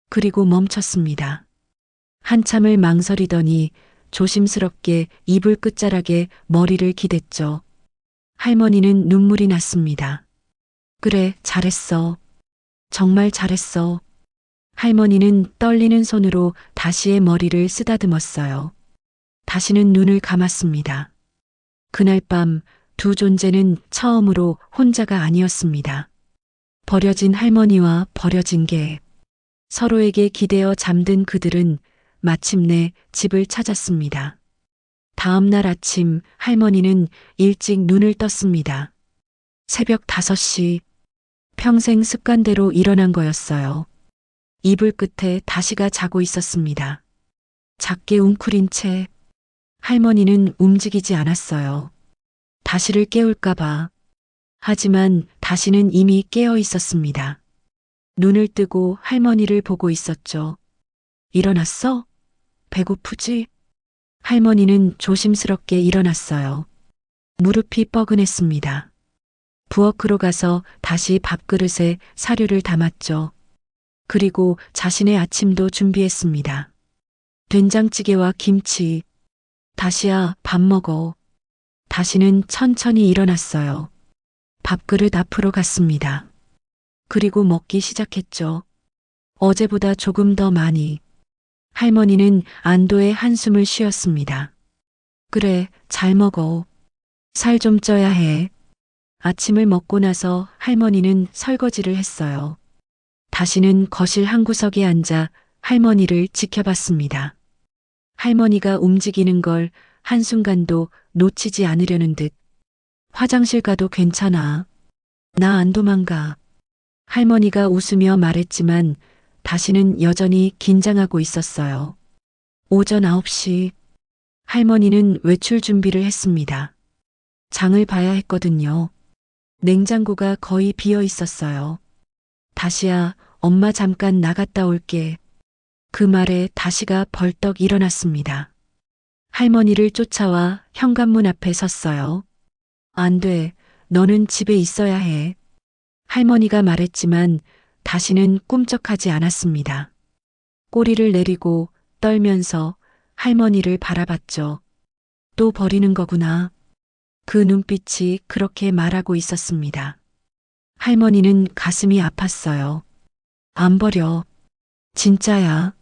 그리고 멈췄습니다. 한참을 망설이더니 조심스럽게 이불 끝자락에 머리를 기댔죠. 할머니는 눈물이 났습니다. 그래, 잘했어. 정말 잘했어. 할머니는 떨리는 손으로 다시의 머리를 쓰다듬었어요. 다시는 눈을 감았습니다. 그날 밤 두 존재는 처음으로 혼자가 아니었습니다. 버려진 할머니와 버려진 개. 서로에게 기대어 잠든 그들은 마침내 집을 찾았습니다. 다음 날 아침 할머니는 일찍 눈을 떴습니다. 새벽 5시. 평생 습관대로 일어난 거였어요. 이불 끝에 다시가 자고 있었습니다. 작게 웅크린 채 할머니는 움직이지 않았어요. 다시를 깨울까봐. 하지만 다시는 이미 깨어 있었습니다. 눈을 뜨고 할머니를 보고 있었죠. 일어났어? 배고프지? 할머니는 조심스럽게 일어났어요. 무릎이 뻐근했습니다. 부엌으로 가서 다시 밥그릇에 사료를 담았죠. 그리고 자신의 아침도 준비했습니다. 된장찌개와 김치. 다시야, 밥 먹어. 다시는 천천히 일어났어요. 밥그릇 앞으로 갔습니다. 그리고 먹기 시작했죠. 어제보다 조금 더 많이. 할머니는 안도의 한숨을 쉬었습니다. 그래, 잘 먹어. 살 좀 쪄야 해. 아침을 먹고 나서 할머니는 설거지를 했어요. 다시는 거실 한 구석에 앉아 할머니를 지켜봤습니다. 할머니가 움직이는 걸 한순간도 놓치지 않으려는 듯. 화장실 가도 괜찮아. 나 안 도망가. 할머니가 웃으며 말했지만 다시는 여전히 긴장하고 있었어요. 오전 9시. 할머니는 외출 준비를 했습니다. 장을 봐야 했거든요. 냉장고가 거의 비어 있었어요. 다시야, 엄마 잠깐 나갔다 올게. 그 말에 다시가 벌떡 일어났습니다. 할머니를 쫓아와 현관문 앞에 섰어요. 안 돼, 너는 집에 있어야 해. 할머니가 말했지만 다시는 꿈쩍하지 않았습니다. 꼬리를 내리고 떨면서 할머니를 바라봤죠. 또 버리는 거구나. 그 눈빛이 그렇게 말하고 있었습니다. 할머니는 가슴이 아팠어요. 안 버려. 진짜야.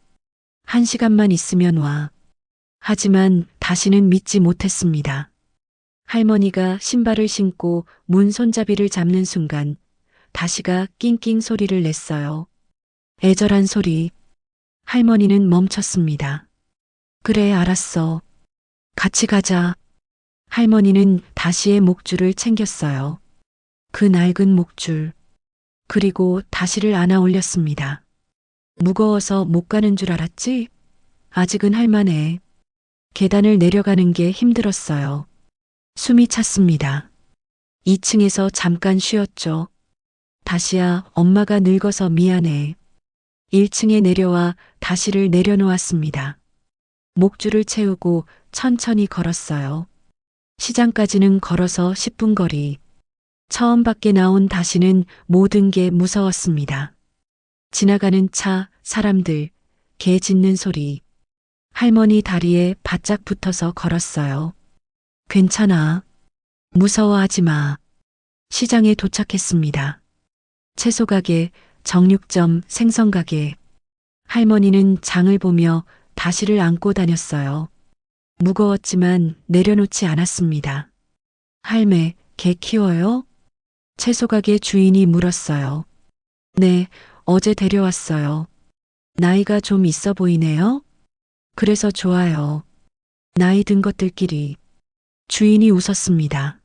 1시간만 있으면 와. 하지만 다시는 믿지 못했습니다. 할머니가 신발을 신고 문 손잡이를 잡는 순간 다시가 낑낑 소리를 냈어요. 애절한 소리. 할머니는 멈췄습니다. 그래, 알았어. 같이 가자. 할머니는 다시의 목줄을 챙겼어요. 그 낡은 목줄. 그리고 다시를 안아 올렸습니다. 무거워서 못 가는 줄 알았지? 아직은 할만해. 계단을 내려가는 게 힘들었어요. 숨이 찼습니다. 2층에서 잠깐 쉬었죠. 다시야, 엄마가 늙어서 미안해. 1층에 내려와 다시를 내려놓았습니다. 목줄을 채우고 천천히 걸었어요. 시장까지는 걸어서 10분 거리. 처음 밖에 나온 다시는 모든 게 무서웠습니다. 지나가는 차, 사람들, 개 짖는 소리. 할머니 다리에 바짝 붙어서 걸었어요. 괜찮아. 무서워하지 마. 시장에 도착했습니다. 채소가게, 정육점, 생선가게. 할머니는 장을 보며 다시를 안고 다녔어요. 무거웠지만 내려놓지 않았습니다. 할매, 개 키워요? 채소가게 주인이 물었어요. 네, 어제 데려왔어요. 나이가 좀 있어 보이네요? 그래서 좋아요. 나이 든 것들끼리. 주인이 웃었습니다.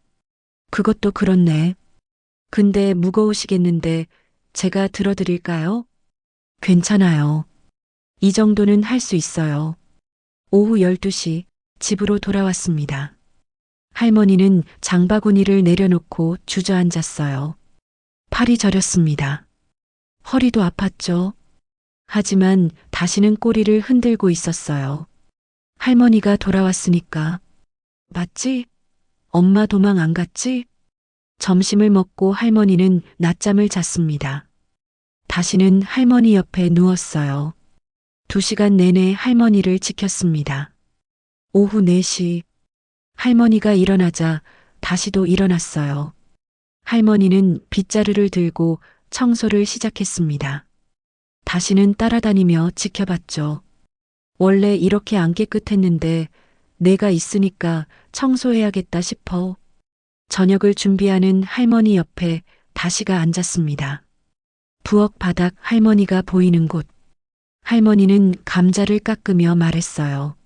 그것도 그렇네. 근데 무거우시겠는데 제가 들어드릴까요? 괜찮아요. 이 정도는 할 수 있어요. 오후 12시 집으로 돌아왔습니다. 할머니는 장바구니를 내려놓고 주저앉았어요. 팔이 저렸습니다. 허리도 아팠죠. 하지만 다시는 꼬리를 흔들고 있었어요. 할머니가 돌아왔으니까. 맞지? 엄마 도망 안 갔지? 점심을 먹고 할머니는 낮잠을 잤습니다. 다시는 할머니 옆에 누웠어요. 2시간 내내 할머니를 지켰습니다. 오후 4시 할머니가 일어나자 다시도 일어났어요. 할머니는 빗자루를 들고 청소를 시작했습니다. 다시는 따라다니며 지켜봤죠. 원래 이렇게 안 깨끗했는데 내가 있으니까 청소해야겠다 싶어. 저녁을 준비하는 할머니 옆에 다시가 앉았습니다. 부엌 바닥 할머니가 보이는 곳. 할머니는 감자를 깎으며 말했어요.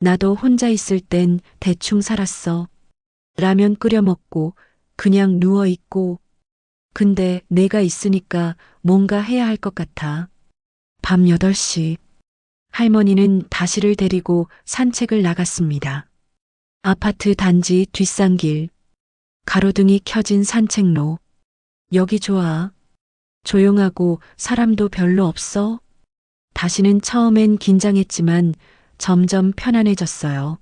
나도 혼자 있을 땐 대충 살았어. 라면 끓여 먹고 그냥 누워 있고. 근데 내가 있으니까 뭔가 해야 할 것 같아. 밤 8시. 할머니는 다시를 데리고 산책을 나갔습니다. 아파트 단지 뒷산길. 가로등이 켜진 산책로. 여기 좋아. 조용하고 사람도 별로 없어. 다시는 처음엔 긴장했지만 점점 편안해졌어요.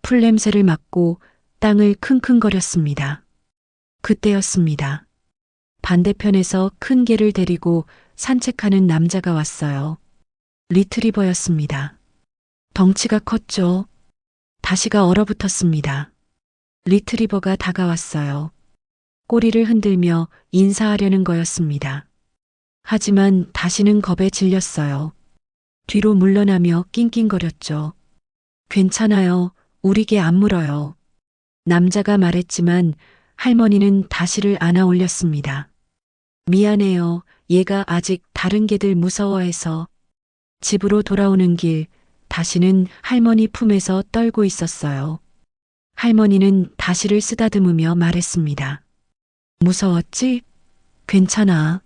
풀 냄새를 맡고 땅을 킁킁거렸습니다. 그때였습니다. 반대편에서 큰 개를 데리고 산책하는 남자가 왔어요. 리트리버였습니다. 덩치가 컸죠. 다시가 얼어붙었습니다. 리트리버가 다가왔어요. 꼬리를 흔들며 인사하려는 거였습니다. 하지만 다시는 겁에 질렸어요. 뒤로 물러나며 낑낑거렸죠. 괜찮아요. 우리 개 안 물어요. 남자가 말했지만 할머니는 다시를 안아 올렸습니다. 미안해요. 얘가 아직 다른 개들 무서워해서. 집으로 돌아오는 길, 다시는 할머니 품에서 떨고 있었어요. 할머니는 다시를 쓰다듬으며 말했습니다. 무서웠지? 괜찮아.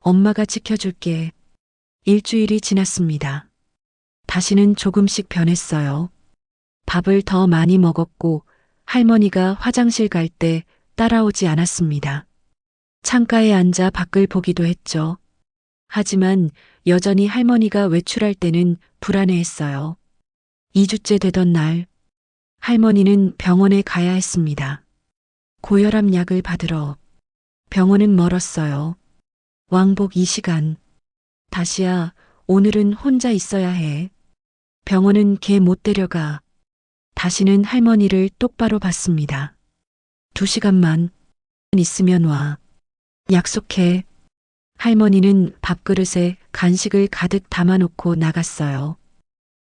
엄마가 지켜줄게. 일주일이 지났습니다. 다시는 조금씩 변했어요. 밥을 더 많이 먹었고 할머니가 화장실 갈 때 따라오지 않았습니다. 창가에 앉아 밖을 보기도 했죠. 하지만 여전히 할머니가 외출할 때는 불안해했어요. 2주째 되던 날, 할머니는 병원에 가야 했습니다. 고혈압 약을 받으러. 병원은 멀었어요. 왕복 2시간. 다시야, 오늘은 혼자 있어야 해. 병원은 개 못 데려가. 다시는 할머니를 똑바로 봤습니다. 2시간만 있으면 와. 약속해. 할머니는 밥그릇에 간식을 가득 담아놓고 나갔어요.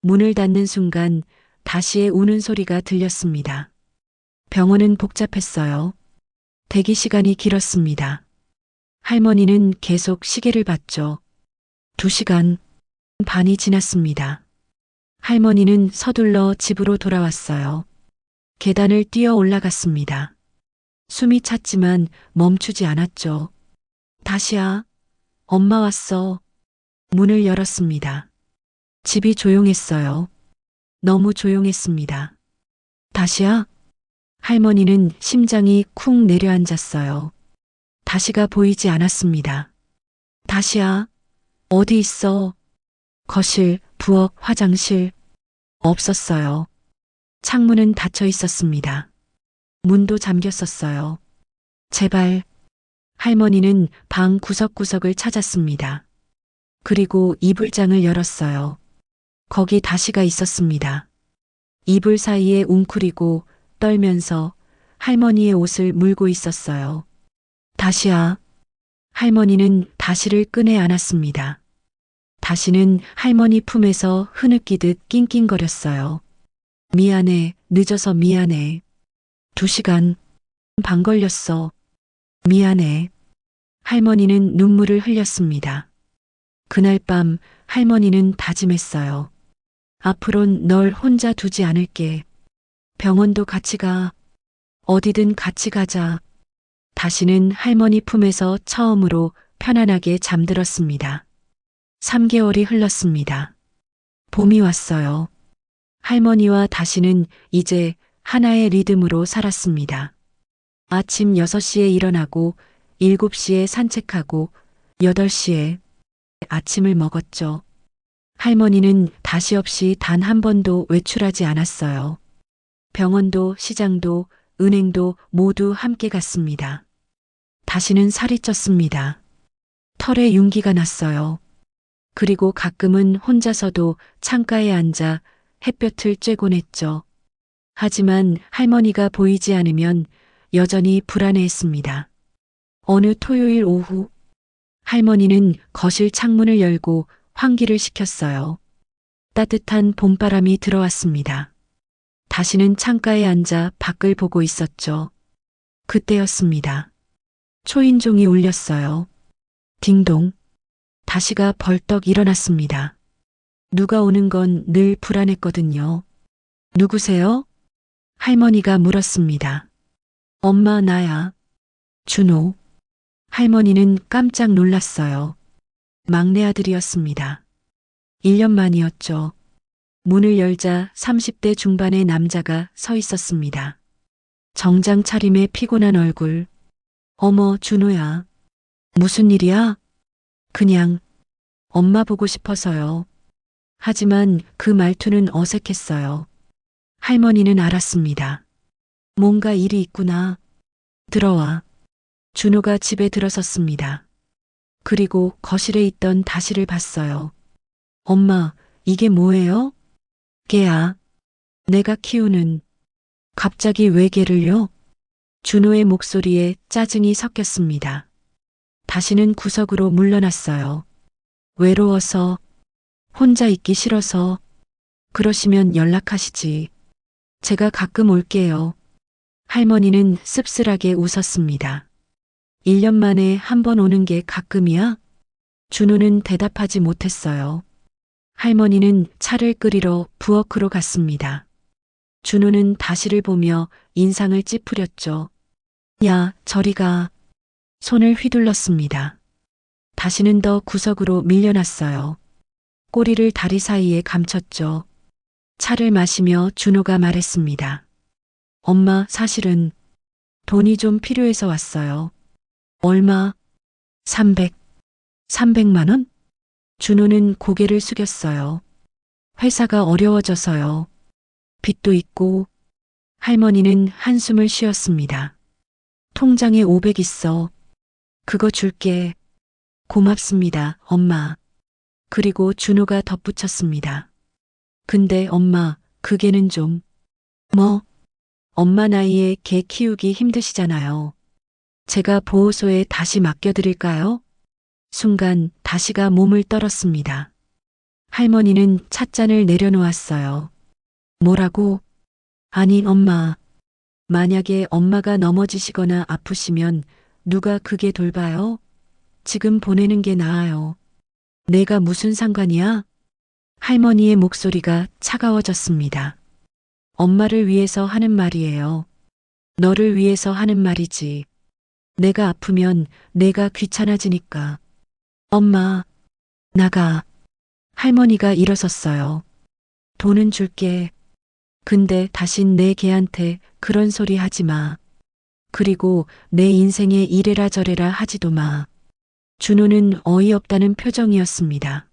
문을 닫는 순간 다시의 우는 소리가 들렸습니다. 병원은 복잡했어요. 대기 시간이 길었습니다. 할머니는 계속 시계를 봤죠. 2시간 반이 지났습니다. 할머니는 서둘러 집으로 돌아왔어요. 계단을 뛰어 올라갔습니다. 숨이 찼지만 멈추지 않았죠. 다시야, 엄마 왔어. 문을 열었습니다. 집이 조용했어요. 너무 조용했습니다. 다시야? 할머니는 심장이 쿵 내려앉았어요. 다시가 보이지 않았습니다. 다시야, 어디 있어? 거실, 부엌, 화장실. 없었어요. 창문은 닫혀 있었습니다. 문도 잠겼었어요. 제발. 할머니는 방 구석구석을 찾았습니다. 그리고 이불장을 열었어요. 거기 다시가 있었습니다. 이불 사이에 웅크리고 떨면서 할머니의 옷을 물고 있었어요. 다시야. 할머니는 다시를 끈에 안았습니다. 다시는 할머니 품에서 흐느끼듯 낑낑거렸어요. 미안해, 늦어서 미안해. 2시간 반 걸렸어. 미안해. 할머니는 눈물을 흘렸습니다. 그날 밤 할머니는 다짐했어요. 앞으론 널 혼자 두지 않을게. 병원도 같이 가. 어디든 같이 가자. 다시는 할머니 품에서 처음으로 편안하게 잠들었습니다. 3개월이 흘렀습니다. 봄이 왔어요. 할머니와 다시는 이제 하나의 리듬으로 살았습니다. 아침 6시에 일어나고 7시에 산책하고 8시에 아침을 먹었죠. 할머니는 다시 없이 단 한 번도 외출하지 않았어요. 병원도 시장도 은행도 모두 함께 갔습니다. 다시는 살이 쪘습니다. 털에 윤기가 났어요. 그리고 가끔은 혼자서도 창가에 앉아 햇볕을 쬐곤 했죠. 하지만 할머니가 보이지 않으면 여전히 불안해했습니다. 어느 토요일 오후, 할머니는 거실 창문을 열고 환기를 시켰어요. 따뜻한 봄바람이 들어왔습니다. 다시는 창가에 앉아 밖을 보고 있었죠. 그때였습니다. 초인종이 울렸어요. 딩동. 다시가 벌떡 일어났습니다. 누가 오는 건 늘 불안했거든요. 누구세요? 할머니가 물었습니다. 엄마, 나야. 준호. 할머니는 깜짝 놀랐어요. 막내 아들이었습니다. 1년 만이었죠. 문을 열자 30대 중반의 남자가 서 있었습니다. 정장 차림에 피곤한 얼굴. 어머, 준호야. 무슨 일이야? 그냥 엄마 보고 싶어서요. 하지만 그 말투는 어색했어요. 할머니는 알았습니다. 뭔가 일이 있구나. 들어와. 준호가 집에 들어섰습니다. 그리고 거실에 있던 다시를 봤어요. 엄마, 이게 뭐예요? 개야. 내가 키우는. 갑자기 왜 개를요? 준호의 목소리에 짜증이 섞였습니다. 다시는 구석으로 물러났어요. 외로워서, 혼자 있기 싫어서. 그러시면 연락하시지. 제가 가끔 올게요. 할머니는 씁쓸하게 웃었습니다. 1년 만에 한 번 오는 게 가끔이야? 준호는 대답하지 못했어요. 할머니는 차를 끓이러 부엌으로 갔습니다. 준호는 다시를 보며 인상을 찌푸렸죠. 야, 저리 가. 손을 휘둘렀습니다. 다시는 더 구석으로 밀려났어요. 꼬리를 다리 사이에 감췄죠. 차를 마시며 준호가 말했습니다. 엄마, 사실은 돈이 좀 필요해서 왔어요. 얼마? 300만 원? 준호는 고개를 숙였어요. 회사가 어려워져서요. 빚도 있고. 할머니는 한숨을 쉬었습니다. 통장에 500 있어. 그거 줄게. 고맙습니다, 엄마. 그리고 준호가 덧붙였습니다. 근데 엄마, 그게는 좀. 뭐? 엄마 나이에 개 키우기 힘드시잖아요. 제가 보호소에 다시 맡겨드릴까요? 순간 다시가 몸을 떨었습니다. 할머니는 찻잔을 내려놓았어요. 뭐라고? 아니, 엄마. 만약에 엄마가 넘어지시거나 아프시면 누가 그게 돌봐요? 지금 보내는 게 나아요. 내가 무슨 상관이야? 할머니의 목소리가 차가워졌습니다. 엄마를 위해서 하는 말이에요. 너를 위해서 하는 말이지. 내가 아프면 내가 귀찮아지니까. 엄마, 나가. 할머니가 일어섰어요. 돈은 줄게. 근데 다신 내 개한테 그런 소리 하지 마. 그리고 내 인생에 이래라 저래라 하지도 마. 준호는 어이없다는 표정이었습니다.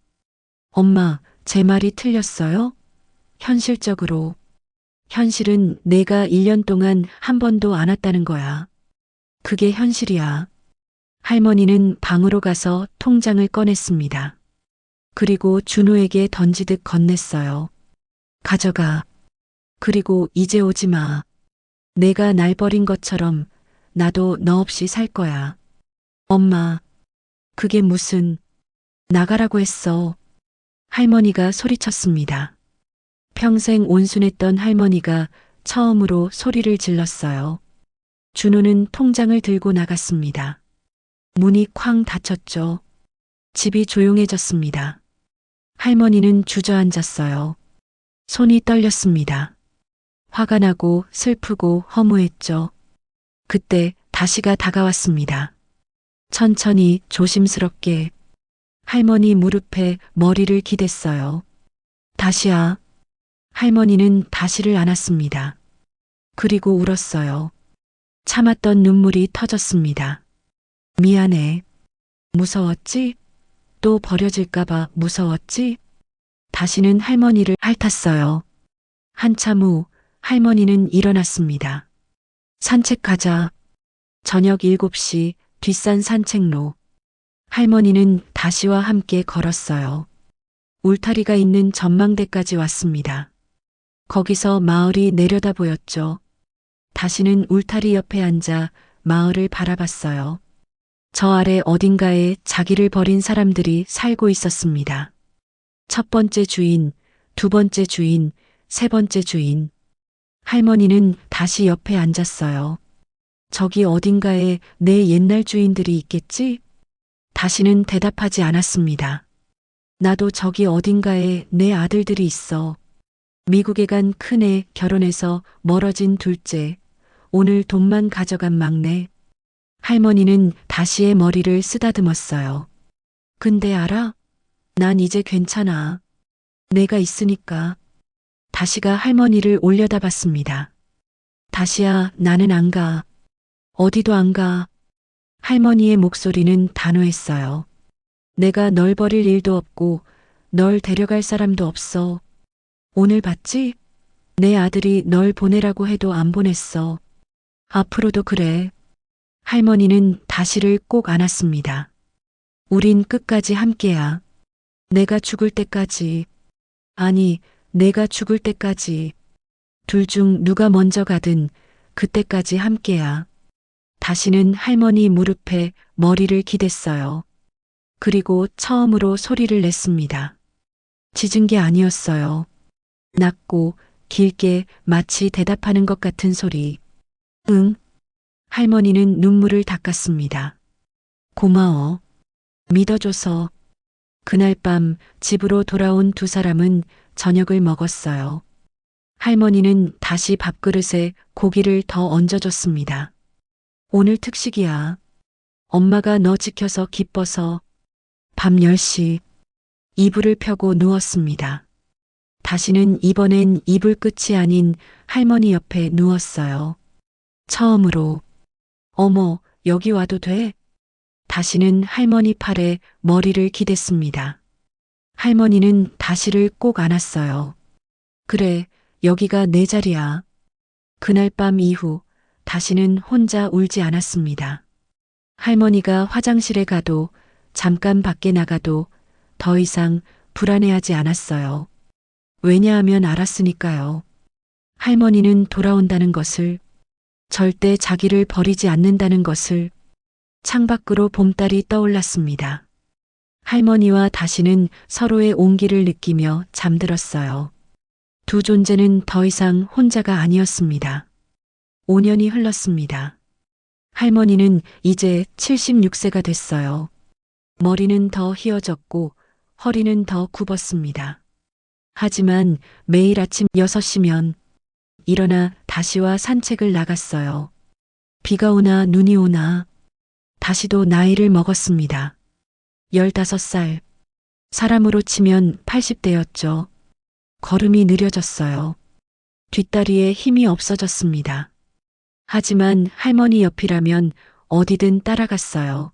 엄마, 제 말이 틀렸어요? 현실적으로. 현실은 내가 1년 동안 한 번도 안 왔다는 거야. 그게 현실이야. 할머니는 방으로 가서 통장을 꺼냈습니다. 그리고 준호에게 던지듯 건넸어요. 가져가. 그리고 이제 오지 마. 내가 날 버린 것처럼 나도 너 없이 살 거야. 엄마, 그게 무슨, 나가라고 했어. 할머니가 소리쳤습니다. 평생 온순했던 할머니가 처음으로 소리를 질렀어요. 준호는 통장을 들고 나갔습니다. 문이 쾅 닫혔죠. 집이 조용해졌습니다. 할머니는 주저앉았어요. 손이 떨렸습니다. 화가 나고 슬프고 허무했죠. 그때 다시가 다가왔습니다. 천천히 조심스럽게. 할머니 무릎에 머리를 기댔어요. 다시야. 할머니는 다시를 안았습니다. 그리고 울었어요. 참았던 눈물이 터졌습니다. 미안해. 무서웠지? 또 버려질까봐 무서웠지? 다시는 할머니를 핥았어요. 한참 후 할머니는 일어났습니다. 산책 가자. 저녁 7시 뒷산 산책로. 할머니는 다시와 함께 걸었어요. 울타리가 있는 전망대까지 왔습니다. 거기서 마을이 내려다 보였죠. 다시는 울타리 옆에 앉아 마을을 바라봤어요. 저 아래 어딘가에 자기를 버린 사람들이 살고 있었습니다. 첫 번째 주인, 두 번째 주인, 세 번째 주인. 할머니는 다시 옆에 앉았어요. 저기 어딘가에 내 옛날 주인들이 있겠지? 다시는 대답하지 않았습니다. 나도 저기 어딘가에 내 아들들이 있어. 미국에 간 큰애 결혼해서 멀어진 둘째. 오늘 돈만 가져간 막내. 할머니는 다시의 머리를 쓰다듬었어요. 근데 알아? 난 이제 괜찮아. 내가 있으니까. 다시가 할머니를 올려다봤습니다. 다시야, 나는 안 가. 어디도 안 가. 할머니의 목소리는 단호했어요. 내가 널 버릴 일도 없고 널 데려갈 사람도 없어. 오늘 봤지? 내 아들이 널 보내라고 해도 안 보냈어. 앞으로도 그래. 할머니는 다시를 꼭 안았습니다. 우린 끝까지 함께야. 내가 죽을 때까지. 아니, 내가 죽을 때까지. 둘 중 누가 먼저 가든 그때까지 함께야. 다시는 할머니 무릎에 머리를 기댔어요. 그리고 처음으로 소리를 냈습니다. 짖은 게 아니었어요. 낮고 길게 마치 대답하는 것 같은 소리. 응. 할머니는 눈물을 닦았습니다. 고마워. 믿어줘서. 그날 밤 집으로 돌아온 두 사람은 저녁을 먹었어요. 할머니는 다시 밥그릇에 고기를 더 얹어줬습니다. 오늘 특식이야. 엄마가 너 지켜서 기뻐서. 밤 10시. 이불을 펴고 누웠습니다. 다시는 이번엔 이불 끝이 아닌 할머니 옆에 누웠어요. 처음으로. 어머, 여기 와도 돼? 다시는 할머니 팔에 머리를 기댔습니다. 할머니는 다시를 꼭 안았어요. 그래, 여기가 내 자리야. 그날 밤 이후 다시는 혼자 울지 않았습니다. 할머니가 화장실에 가도 잠깐 밖에 나가도 더 이상 불안해하지 않았어요. 왜냐하면 알았으니까요. 할머니는 돌아온다는 것을, 절대 자기를 버리지 않는다는 것을. 창밖으로 봄달이 떠올랐습니다. 할머니와 다시는 서로의 온기를 느끼며 잠들었어요. 두 존재는 더 이상 혼자가 아니었습니다. 5년이 흘렀습니다. 할머니는 이제 76세가 됐어요. 머리는 더 휘어졌고 허리는 더 굽었습니다. 하지만 매일 아침 6시면 일어나 다시와 산책을 나갔어요. 비가 오나 눈이 오나. 다시도 나이를 먹었습니다. 15살. 사람으로 치면 80대였죠. 걸음이 느려졌어요. 뒷다리에 힘이 없어졌습니다. 하지만 할머니 옆이라면 어디든 따라갔어요.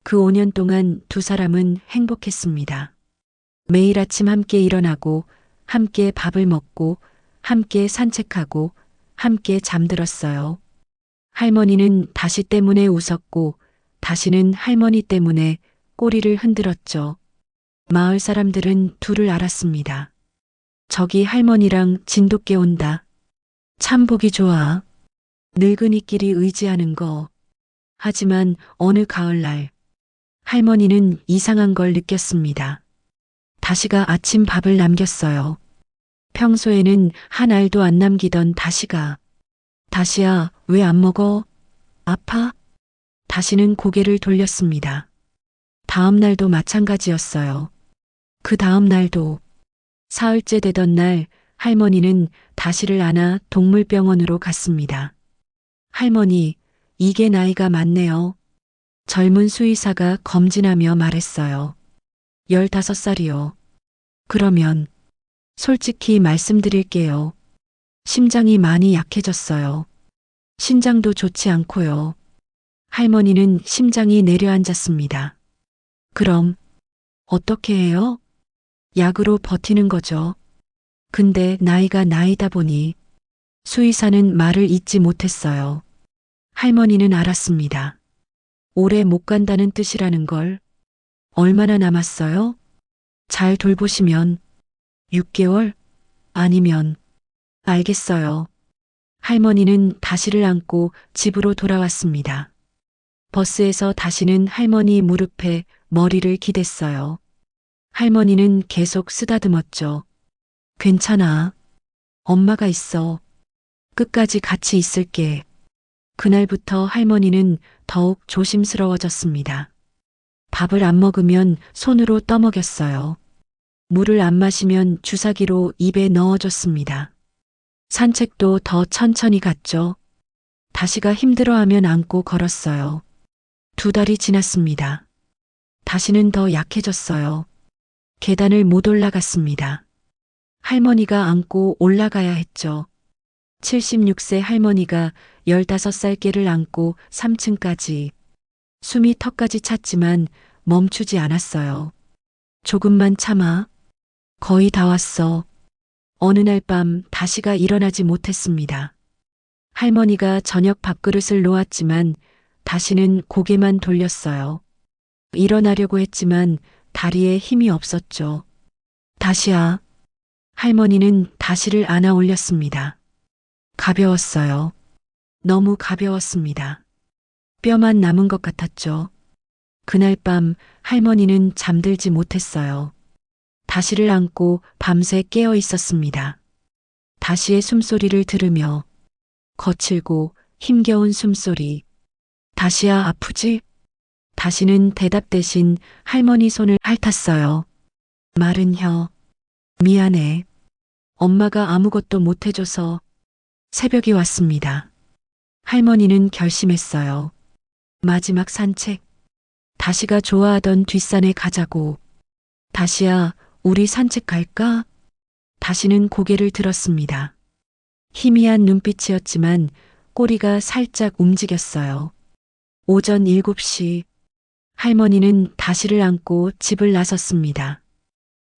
그 5년 동안 두 사람은 행복했습니다. 매일 아침 함께 일어나고, 함께 밥을 먹고, 함께 산책하고, 함께 잠들었어요. 할머니는 다시 때문에 웃었고, 다시는 할머니 때문에 꼬리를 흔들었죠. 마을 사람들은 둘을 알았습니다. 저기 할머니랑 진돗개 온다. 참 보기 좋아. 늙은이끼리 의지하는 거. 하지만 어느 가을날 할머니는 이상한 걸 느꼈습니다. 다시가 아침 밥을 남겼어요. 평소에는 한 알도 안 남기던 다시가. 다시야, 왜 안 먹어? 아파? 다시는 고개를 돌렸습니다. 다음 날도 마찬가지였어요. 그 다음 날도. 사흘째 되던 날 할머니는 다시를 안아 동물병원으로 갔습니다. 할머니, 이게 나이가 많네요. 젊은 수의사가 검진하며 말했어요. 15살이요. 그러면 솔직히 말씀드릴게요. 심장이 많이 약해졌어요. 신장도 좋지 않고요. 할머니는 심장이 내려앉았습니다. 그럼 어떻게 해요? 약으로 버티는 거죠. 근데 나이가 나이다 보니 수의사는 말을 잇지 못했어요. 할머니는 알았습니다. 오래 못 간다는 뜻이라는 걸. 얼마나 남았어요? 잘 돌보시면 6개월? 아니면 알겠어요. 할머니는 다시를 안고 집으로 돌아왔습니다. 버스에서 다시는 할머니 무릎에 머리를 기댔어요. 할머니는 계속 쓰다듬었죠. 괜찮아. 엄마가 있어. 끝까지 같이 있을게. 그날부터 할머니는 더욱 조심스러워졌습니다. 밥을 안 먹으면 손으로 떠먹였어요. 물을 안 마시면 주사기로 입에 넣어줬습니다. 산책도 더 천천히 갔죠. 다시가 힘들어하면 안고 걸었어요. 2달이 지났습니다. 다시는 더 약해졌어요. 계단을 못 올라갔습니다. 할머니가 안고 올라가야 했죠. 76세 할머니가 15살 깨를 안고 3층까지. 숨이 턱까지 찼지만 멈추지 않았어요. 조금만 참아. 거의 다 왔어. 어느 날 밤 다시가 일어나지 못했습니다. 할머니가 저녁 밥그릇을 놓았지만 다시는 고개만 돌렸어요. 일어나려고 했지만 다리에 힘이 없었죠. 다시야. 할머니는 다시를 안아 올렸습니다. 가벼웠어요. 너무 가벼웠습니다. 뼈만 남은 것 같았죠. 그날 밤 할머니는 잠들지 못했어요. 다시를 안고 밤새 깨어 있었습니다. 다시의 숨소리를 들으며 거칠고 힘겨운 숨소리. 다시야 아프지? 다시는 대답 대신 할머니 손을 핥았어요. 마른 혀. 미안해. 엄마가 아무것도 못해줘서. 새벽이 왔습니다. 할머니는 결심했어요. 마지막 산책. 다시가 좋아하던 뒷산에 가자고. 다시야, 우리 산책 갈까? 다시는 고개를 들었습니다. 희미한 눈빛이었지만 꼬리가 살짝 움직였어요. 오전 7시. 할머니는 다시를 안고 집을 나섰습니다.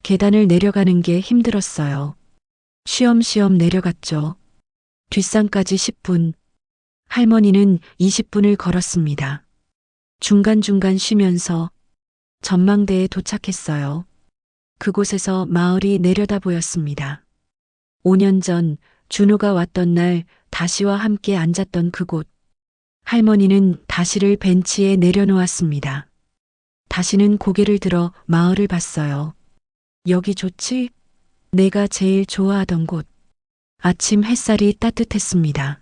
계단을 내려가는 게 힘들었어요. 쉬엄쉬엄 내려갔죠. 뒷산까지 10분. 할머니는 20분을 걸었습니다. 중간중간 쉬면서 전망대에 도착했어요. 그곳에서 마을이 내려다 보였습니다. 5년 전 준호가 왔던 날 다시와 함께 앉았던 그곳. 할머니는 다시를 벤치에 내려놓았습니다. 다시는 고개를 들어 마을을 봤어요. 여기 좋지? 내가 제일 좋아하던 곳. 아침 햇살이 따뜻했습니다.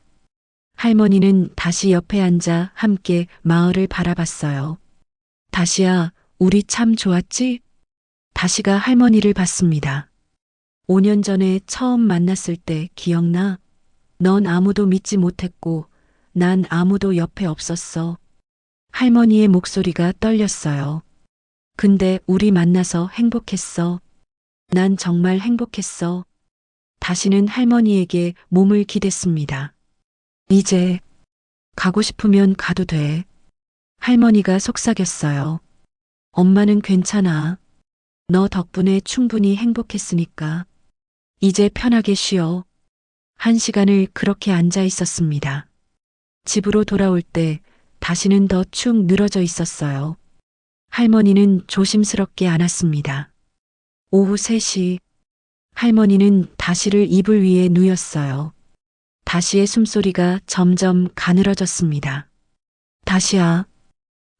할머니는 다시 옆에 앉아 함께 마을을 바라봤어요. 다시야, 우리 참 좋았지? 다시가 할머니를 봤습니다. 5년 전에 처음 만났을 때 기억나? 넌 아무도 믿지 못했고 난 아무도 옆에 없었어. 할머니의 목소리가 떨렸어요. 근데 우리 만나서 행복했어. 난 정말 행복했어. 다시는 할머니에게 몸을 기댔습니다. 이제 가고 싶으면 가도 돼. 할머니가 속삭였어요. 엄마는 괜찮아. 너 덕분에 충분히 행복했으니까. 이제 편하게 쉬어. 1시간을 그렇게 앉아 있었습니다. 집으로 돌아올 때 다시는 더 축 늘어져 있었어요. 할머니는 조심스럽게 안았습니다. 오후 3시. 할머니는 다시를 이불 위에 누였어요. 다시의 숨소리가 점점 가늘어졌습니다. 다시야.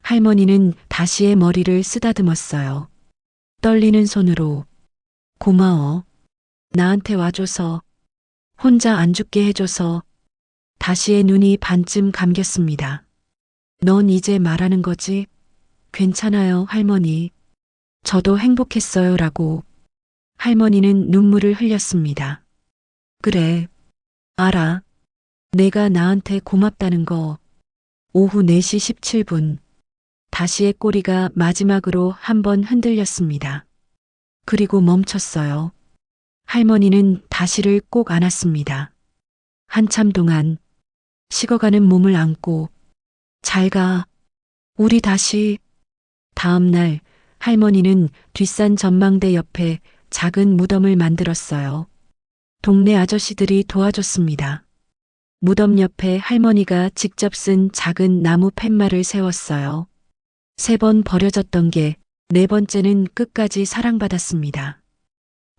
할머니는 다시의 머리를 쓰다듬었어요. 떨리는 손으로. 고마워. 나한테 와줘서. 혼자 안 죽게 해줘서. 다시의 눈이 반쯤 감겼습니다. 넌 이제 말하는 거지? 괜찮아요, 할머니. 저도 행복했어요, 라고. 할머니는 눈물을 흘렸습니다. 그래. 알아. 내가 나한테 고맙다는 거. 오후 4시 17분. 다시의 꼬리가 마지막으로 한번 흔들렸습니다. 그리고 멈췄어요. 할머니는 다시를 꼭 안았습니다. 한참 동안 식어가는 몸을 안고 잘 가. 우리 다시. 다음 날 할머니는 뒷산 전망대 옆에 작은 무덤을 만들었어요. 동네 아저씨들이 도와줬습니다. 무덤 옆에 할머니가 직접 쓴 작은 나무 팻말을 세웠어요. 3번 버려졌던 게 4번째는 끝까지 사랑받았습니다.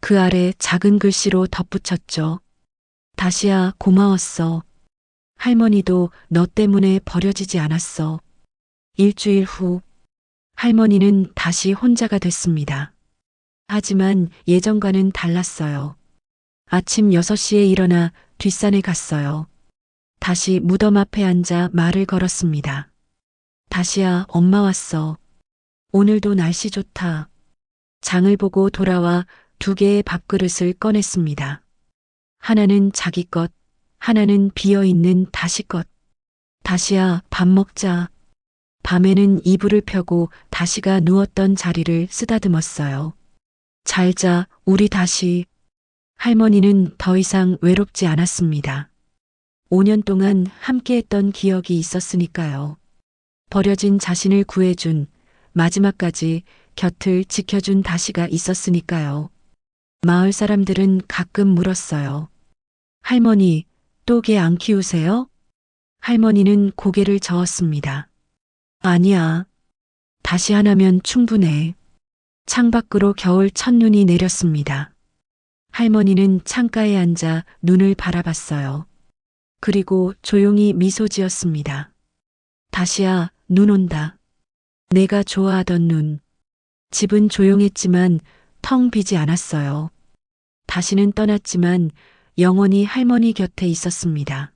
그 아래 작은 글씨로 덧붙였죠. 다시야 고마웠어. 할머니도 너 때문에 버려지지 않았어. 일주일 후 할머니는 다시 혼자가 됐습니다. 하지만 예전과는 달랐어요. 아침 6시에 일어나 뒷산에 갔어요. 다시 무덤 앞에 앉아 말을 걸었습니다. 다시야, 엄마 왔어. 오늘도 날씨 좋다. 장을 보고 돌아와 2개의 밥그릇을 꺼냈습니다. 하나는 자기 것, 하나는 비어있는 다시 것. 다시야, 밥 먹자. 밤에는 이불을 펴고 다시가 누웠던 자리를 쓰다듬었어요. 잘 자, 우리 다시. 할머니는 더 이상 외롭지 않았습니다. 5년 동안 함께했던 기억이 있었으니까요. 버려진 자신을 구해준, 마지막까지 곁을 지켜준 다시가 있었으니까요. 마을 사람들은 가끔 물었어요. 할머니, 또 개 안 키우세요? 할머니는 고개를 저었습니다. 아니야. 다시 하나면 충분해. 창밖으로 겨울 첫눈이 내렸습니다. 할머니는 창가에 앉아 눈을 바라봤어요. 그리고 조용히 미소 지었습니다. 다시야, 눈 온다. 내가 좋아하던 눈. 집은 조용했지만 텅 비지 않았어요. 다시는 떠났지만 영원히 할머니 곁에 있었습니다.